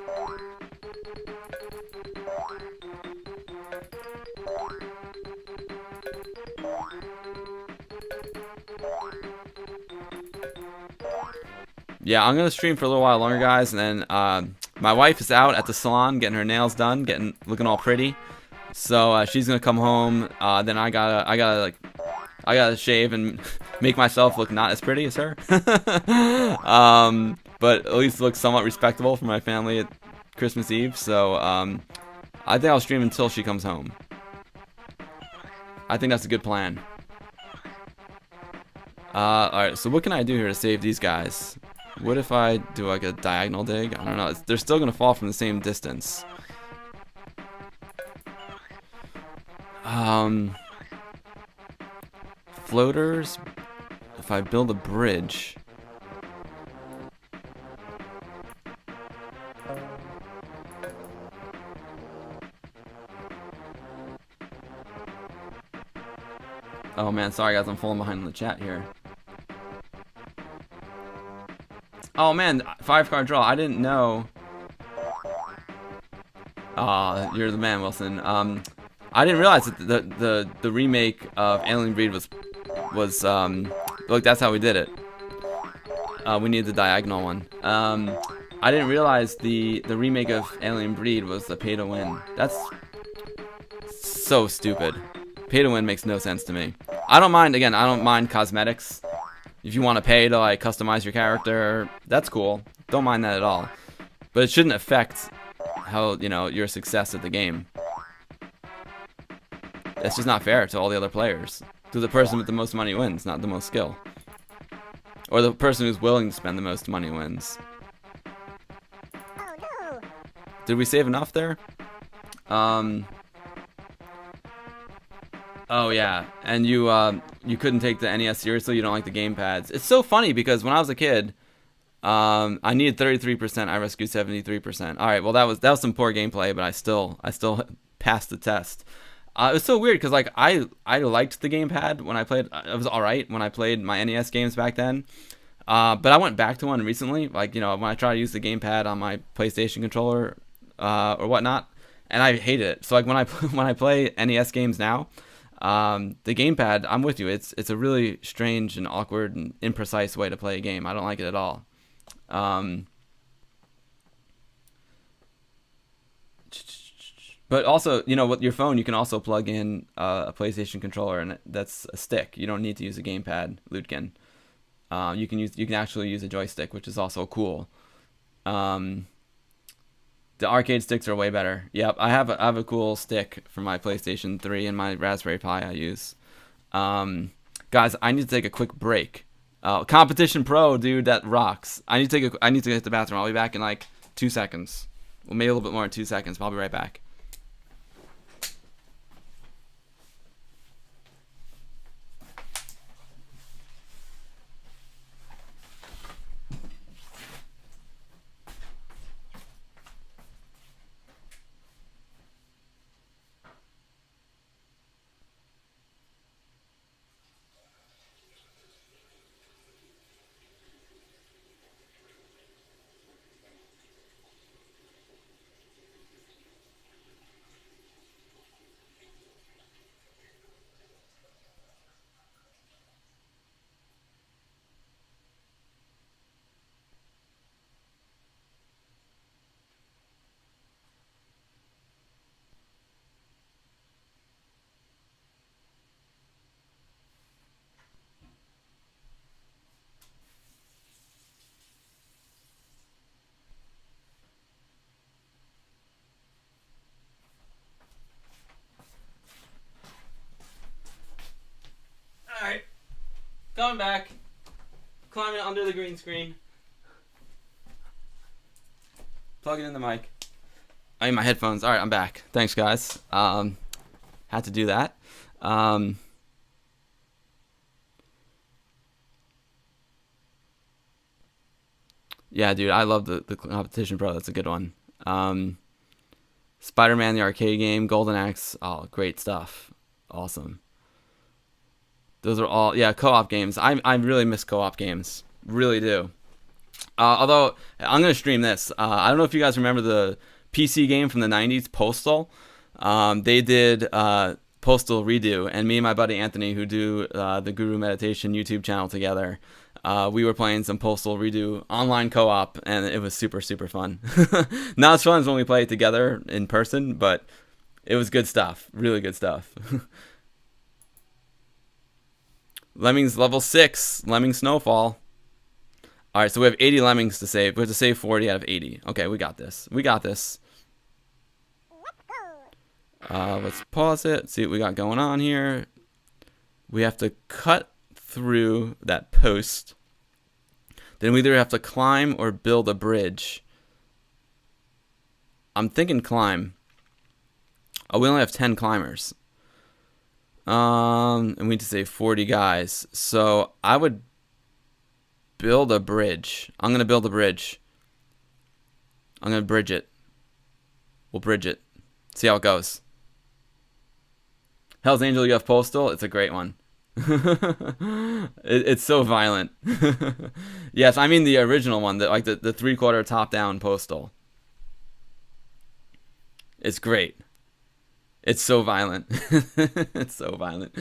Yeah, I'm gonna stream for a little while longer, guys, and then my wife is out at the salon getting her nails done, looking all pretty. So she's gonna come home. Then I gotta shave and make myself look not as pretty as her. But at least look somewhat respectable for my family at Christmas Eve. So I think I'll stream until she comes home. I think that's a good plan. Alright, so what can I do here to save these guys? What if I do like a diagonal dig? I don't know. They're still going to fall from the same distance. Floaters. If I build a bridge. Oh man, sorry guys, I'm falling behind in the chat here. Oh man, 5-card draw. I didn't know. Aw, you're the man, Wilson. I didn't realize that the remake of Alien Breed was look, that's how we did it. We needed the diagonal one. I didn't realize the remake of Alien Breed was the pay to win. That's so stupid. Pay to win makes no sense to me. I don't mind cosmetics. If you want to pay to like customize your character, that's cool. Don't mind that at all. But it shouldn't affect how, you know, your success at the game. That's just not fair to all the other players. To the person with the most money wins, not the most skill. Or the person who's willing to spend the most money wins. Oh, no. Did we save enough there? Oh yeah, and you couldn't take the NES seriously. You don't like the game pads. It's so funny because when I was a kid, I needed 33%. I rescued 73%. All right, well that was some poor gameplay, but I still passed the test. It was so weird because like I liked the gamepad when I played. It was all right when I played my NES games back then. But I went back to one recently, like, you know, when I try to use the gamepad on my PlayStation controller or whatnot, and I hated it. So like when I play NES games now, the gamepad, I'm with you. It's a really strange and awkward and imprecise way to play a game. I don't like it at all. But also, you know, with your phone, you can also plug in a PlayStation controller, and that's a stick. You don't need to use a gamepad, Lutkin. You can actually use a joystick, which is also cool. The arcade sticks are way better. Yep, I have a cool stick for my PlayStation 3 and my Raspberry Pi I use. Guys, I need to take a quick break. Competition Pro, dude, that rocks. I need to hit the bathroom. I'll be back in like 2 seconds. Well, maybe a little bit more than 2 seconds, but I'll be right back. Alright. Coming back. Climbing under the green screen. Plugging in the mic. I need my headphones. Alright, I'm back. Thanks, guys. Had to do that. Yeah, dude, I love the Competition Pro. That's a good one. Spider-Man, the arcade game. Golden Axe. Oh, great stuff. Awesome. Those are all, yeah, co-op games. I really miss co-op games. Really do. Although, I'm going to stream this. I don't know if you guys remember the PC game from the 90s, Postal. They did Postal Redo, and me and my buddy Anthony, who do the Guru Meditation YouTube channel together, we were playing some Postal Redo online co-op, and it was super, super fun. Not as fun as when we play it together in person, but it was good stuff. Really good stuff. Lemmings level 6. Lemmings Snowfall. Alright, so we have 80 Lemmings to save. We have to save 40 out of 80. Okay, we got this. We got this. Let's pause it. See what we got going on here. We have to cut through that post. Then we either have to climb or build a bridge. I'm thinking climb. Oh, we only have 10 climbers. And we need to save 40 guys. So I would build a bridge. I'm going to build a bridge. I'm going to bridge it. We'll bridge it. See how it goes. Hell's Angel, you have Postal. It's a great one. It's so violent. Yes, I mean the original one, like the 3/4 top-down postal. It's great. It's so violent. It's so violent.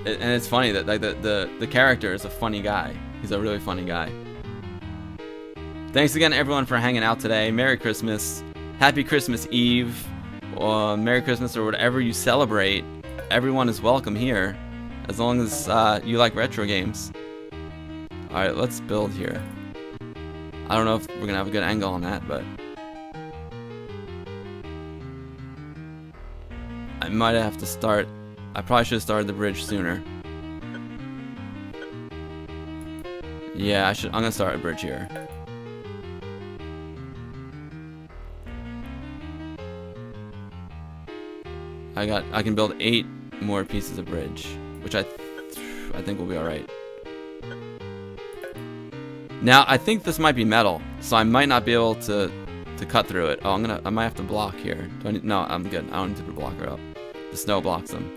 And it's funny that like the character is a funny guy. He's a really funny guy. Thanks again everyone for hanging out today. Merry Christmas. Happy Christmas Eve. Merry Christmas or whatever you celebrate. Everyone is welcome here, as long as you like retro games. Alright, let's build here. I don't know if we're gonna have a good angle on that, but I might have to start. I probably should have started the bridge sooner. Yeah, I'm gonna start a bridge here. I can build 8 more pieces of bridge, which I think will be all right. Now I think this might be metal, so I might not be able to cut through it. Oh, I might have to block here. Do I need, no, I'm good. I don't need to put a blocker up. The snow blocks them.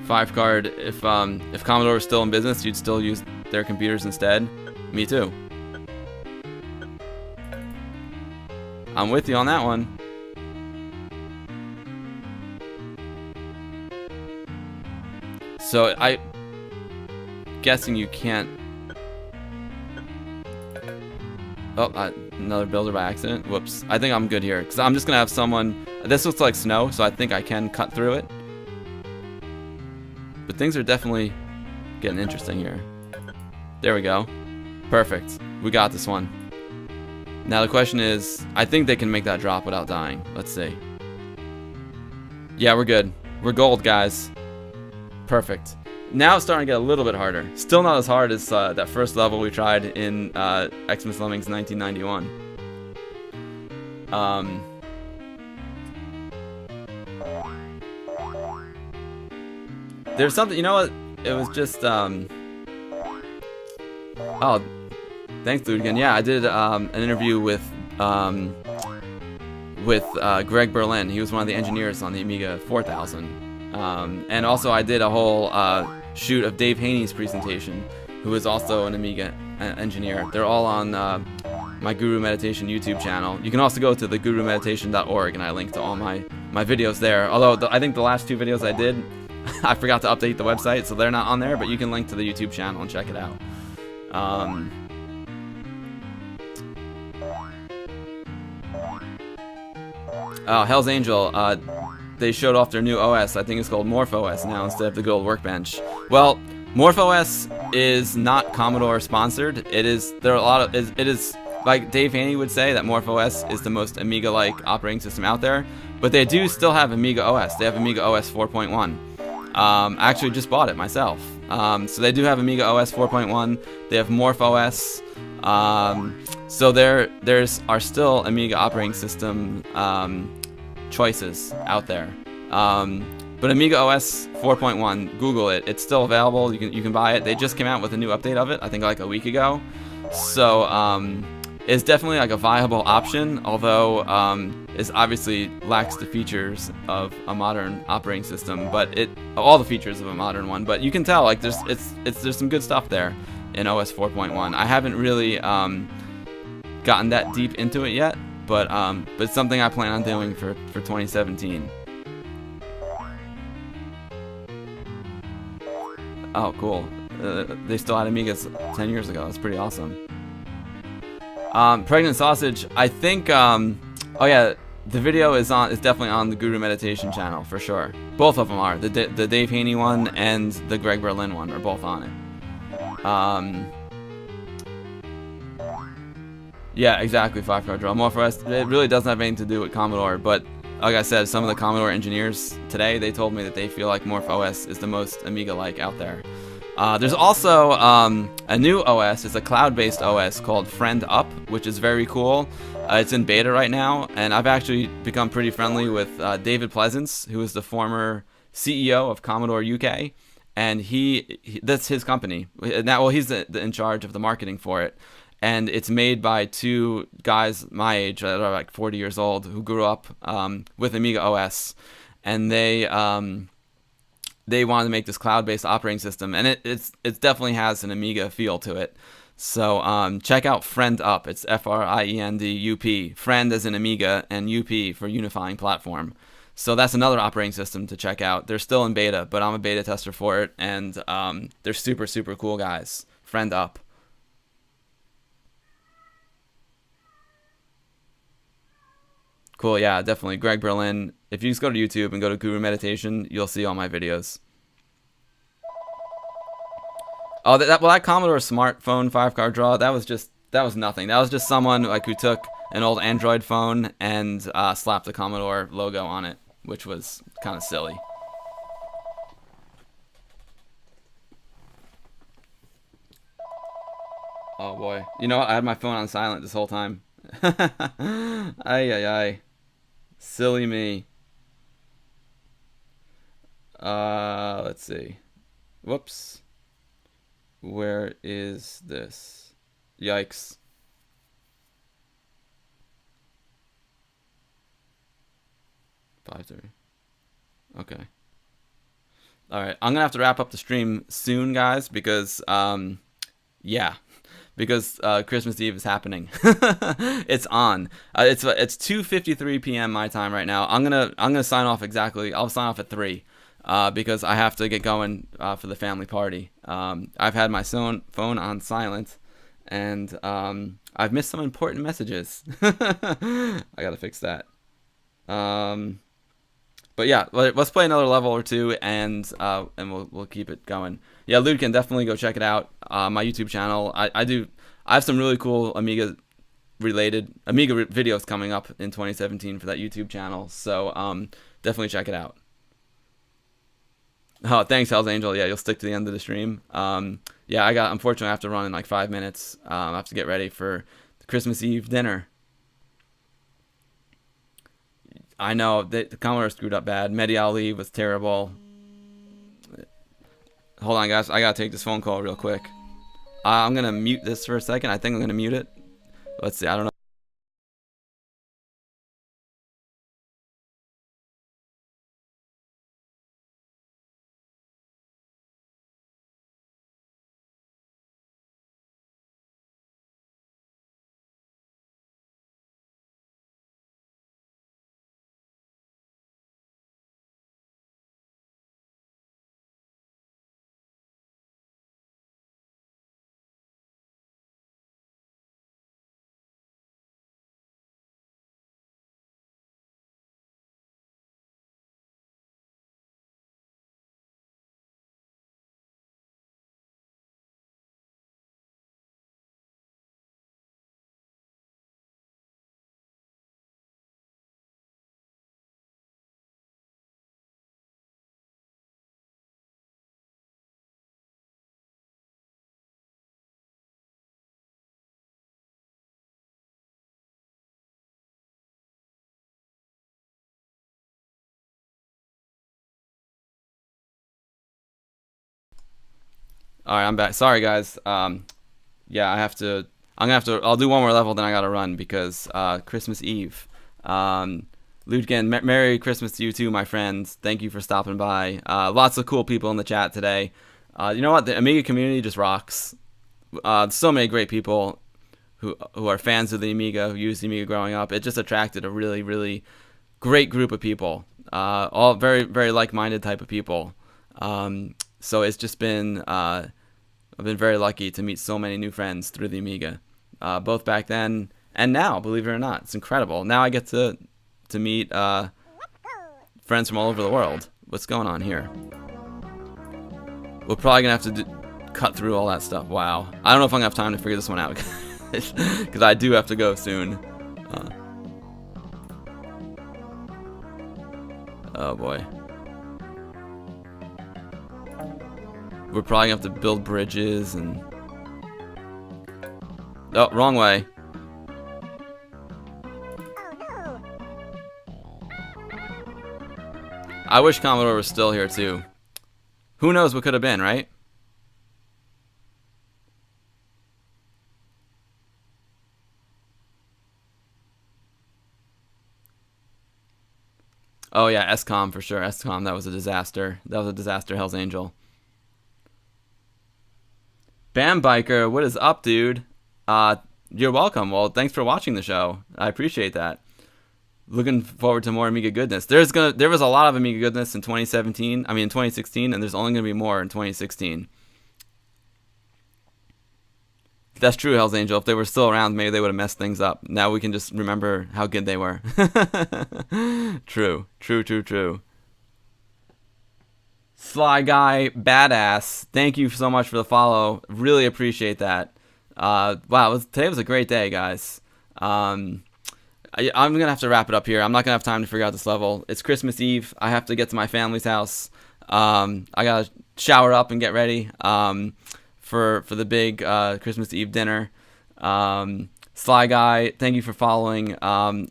Five card. If Commodore was still in business, you'd still use their computers instead. Me too. I'm with you on that one. So I guessing you can't. Oh, another builder by accident. Whoops. I think I'm good here because I'm just gonna have someone. This looks like snow, so I think I can cut through it. But things are definitely getting interesting here. There we go. Perfect. We got this one. Now the question is, I think they can make that drop without dying. Let's see. Yeah, we're good. We're gold, guys. Perfect. Now it's starting to get a little bit harder. Still not as hard as that first level we tried in Xmas Lemmings 1991. There's something, you know what? It was just, oh, thanks, dude, again. Yeah, I did an interview with Greg Berlin. He was one of the engineers on the Amiga 4000. And also I did a whole shoot of Dave Haney's presentation, who is also an Amiga engineer. They're all on my Guru Meditation YouTube channel. You can also go to thegurumeditation.org, and I link to all my videos there. Although I think the last 2 videos I did, I forgot to update the website, so they're not on there, but you can link to the YouTube channel and check it out. Hell's Angel, they showed off their new OS. I think it's called MorphOS now instead of the good old Workbench. Well, MorphOS is not Commodore sponsored. It is like Dave Haney would say that MorphOS is the most Amiga-like operating system out there, but they do still have Amiga OS. They have Amiga OS 4.1. I actually just bought it myself. So they do have Amiga OS 4.1. They have MorphOS. So there are still Amiga operating system choices out there. But Amiga OS 4.1, Google it. It's still available. You can buy it. They just came out with a new update of it, I think like a week ago. So it's definitely like a viable option, although it obviously lacks the features of a modern operating system, but all the features of a modern one. But you can tell like there's some good stuff there in OS 4.1. I haven't really gotten that deep into it yet, but it's something I plan on doing for 2017. Oh, cool. They still had Amigas 10 years ago. That's pretty awesome. Pregnant Sausage, I think, oh yeah, the video is definitely on the Guru Meditation channel, for sure. Both of them are. The Dave Haney one and the Greg Berlin one are both on it. Yeah, exactly, 5-card draw. MorphOS, it really doesn't have anything to do with Commodore, but like I said, some of the Commodore engineers today, they told me that they feel like MorphOS is the most Amiga-like out there. There's also a new OS. It's a cloud-based OS called Friend Up, which is very cool. It's in beta right now, and I've actually become pretty friendly with David Pleasance, who is the former CEO of Commodore UK, and that's his company. Now, well, he's in charge of the marketing for it, and it's made by two guys my age that are like 40 years old who grew up with Amiga OS, and they wanted to make this cloud-based operating system, and it definitely has an Amiga feel to it. So check out Friend Up. It's FRIENDUP. Friend as in Amiga, and UP for unifying platform. So that's another operating system to check out. They're still in beta, but I'm a beta tester for it, and they're super, super cool guys. Friend Up. Cool, yeah, definitely. Greg Berlin. If you just go to YouTube and go to Guru Meditation, you'll see all my videos. Oh, that Commodore smartphone 5-card draw, that was nothing. That was just someone like who took an old Android phone and slapped the Commodore logo on it, which was kind of silly. Oh boy, you know what? I had my phone on silent this whole time. Ay ay ay, silly me. Let's see. Whoops. Where is this? Yikes. Five 30. Okay. All right. I'm gonna have to wrap up the stream soon, guys, because yeah, because Christmas Eve is happening. It's on. It's 2:53 p.m. my time right now. I'm gonna sign off exactly. I'll sign off at 3. Because I have to get going for the family party. I've had my phone on silent, and I've missed some important messages. I gotta fix that. But yeah, let's play another level or two, and we'll keep it going. Yeah, Ludkin, definitely go check it out. My YouTube channel. I have some really cool Amiga videos coming up in 2017 for that YouTube channel. So definitely check it out. Oh, thanks, Hell's Angel. Yeah, you'll stick to the end of the stream. Yeah, unfortunately, I have to run in like 5 minutes. I have to get ready for the Christmas Eve dinner. I know, the Commodore screwed up bad. Mehdi Ali was terrible. Hold on, guys. I gotta take this phone call real quick. I'm gonna mute this for a second. I think I'm gonna mute it. Let's see, I don't know. All right, I'm back. Sorry, guys. Yeah, I'll do one more level, then I gotta run because Christmas Eve. Ludgen, Merry Christmas to you too, my friends. Thank you for stopping by. Lots of cool people in the chat today. You know what? The Amiga community just rocks. So many great people who are fans of the Amiga, who used the Amiga growing up. It just attracted a really, really great group of people. All very, very like-minded type of people. So it's just been, I've been very lucky to meet so many new friends through the Amiga, both back then and now, believe it or not. It's incredible. Now I get to meet friends from all over the world. What's going on here? We're probably going to have to cut through all that stuff. Wow. I don't know if I'm going to have time to figure this one out, because I do have to go soon. Oh boy. We're probably gonna have to build bridges and... Oh, wrong way. I wish Commodore was still here too. Who knows what could have been, right? Oh yeah, SCOM for sure. SCOM, that was a disaster. That was a disaster, Hell's Angel. Bam Biker, what is up, dude? You're welcome. Well, thanks for watching the show. I appreciate that. Looking forward to more Amiga goodness. There was a lot of Amiga goodness in 2017. I mean, in 2016, and there's only gonna be more in 2016. That's true, Hell's Angel. If they were still around, maybe they would have messed things up. Now we can just remember how good they were. True, true, true, true. Sly Guy, badass. Thank you so much for the follow. Really appreciate that. Wow, today was a great day, guys. I'm going to have to wrap it up here. I'm not going to have time to figure out this level. It's Christmas Eve. I have to get to my family's house. I got to shower up and get ready for the big Christmas Eve dinner. Sly Guy, thank you for following.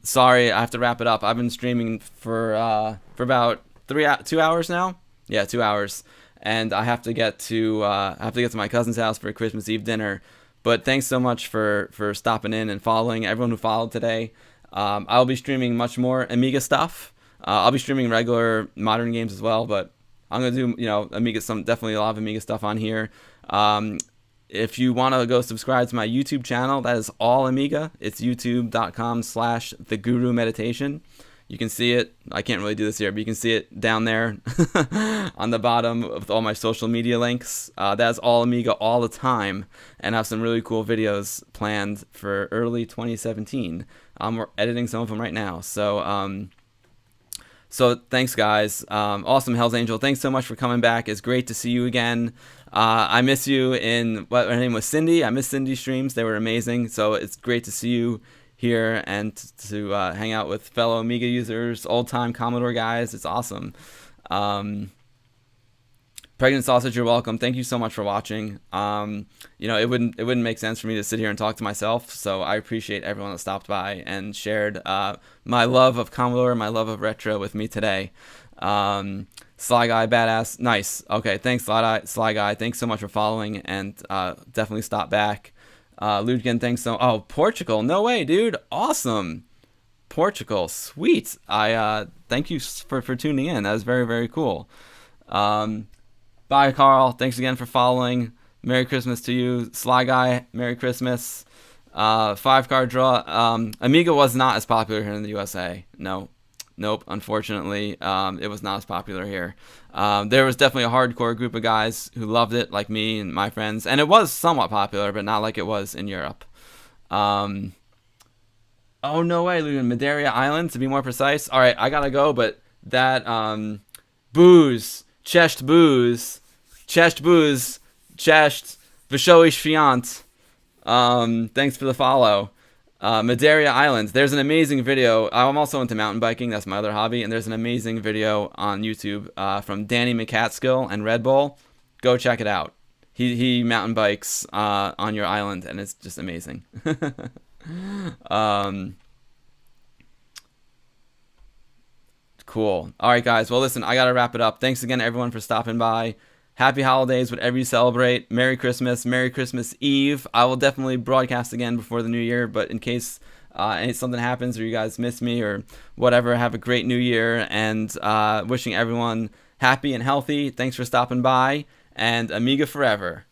Sorry, I have to wrap it up. I've been streaming for about 2 hours now. Yeah, 2 hours, and I have to get to my cousin's house for a Christmas Eve dinner. But thanks so much for stopping in and following everyone who followed today. I'll be streaming much more Amiga stuff. I'll be streaming regular modern games as well, but I'm gonna do Amiga, definitely a lot of Amiga stuff on here. If you want to go subscribe to my YouTube channel, that is all Amiga. It's youtube.com/thegurumeditation. You can see it. I can't really do this here, but you can see it down there on the bottom with all my social media links. That's all Amiga all the time, and I have some really cool videos planned for early 2017. We're editing some of them right now. So thanks, guys. Awesome, Hell's Angel. Thanks so much for coming back. It's great to see you again. I miss you her name was Cindy. I miss Cindy's streams. They were amazing. So it's great to see you here and to hang out with fellow Amiga users, old-time Commodore guys. It's awesome. Pregnant Sausage, you're welcome. Thank you so much for watching. It wouldn't make sense for me to sit here and talk to myself, so I appreciate everyone that stopped by and shared my love of Commodore, my love of retro with me today. Sly Guy, badass. Nice. Okay, thanks, Sly Guy. Thanks so much for following, and definitely stop back. Ludgen, thanks so. Oh, Portugal. No way, dude. Awesome. Portugal. Sweet. I thank you for tuning in. That was very, very cool. Bye, Carl. Thanks again for following. Merry Christmas to you. Sly Guy, Merry Christmas. 5-card draw. Amiga was not as popular here in the USA. No. Nope, unfortunately, it was not as popular here. There was definitely a hardcore group of guys who loved it, like me and my friends, and it was somewhat popular, but not like it was in Europe. Oh, no way, Madeira Island, to be more precise. All right, I gotta go, but that, Chest Booze, Veshoish Fiant, thanks for the follow. Madeira Island. There's an amazing video. I'm also into mountain biking. That's my other hobby. And there's an amazing video on YouTube from Danny McCatskill and Red Bull. Go check it out. He mountain bikes on your island, and it's just amazing. Cool. All right, guys. Well, listen, I got to wrap it up. Thanks again, everyone, for stopping by. Happy holidays, whatever you celebrate. Merry Christmas Eve. I will definitely broadcast again before the new year, but in case something happens or you guys miss me or whatever, have a great new year, and wishing everyone happy and healthy. Thanks for stopping by, and Amiga forever.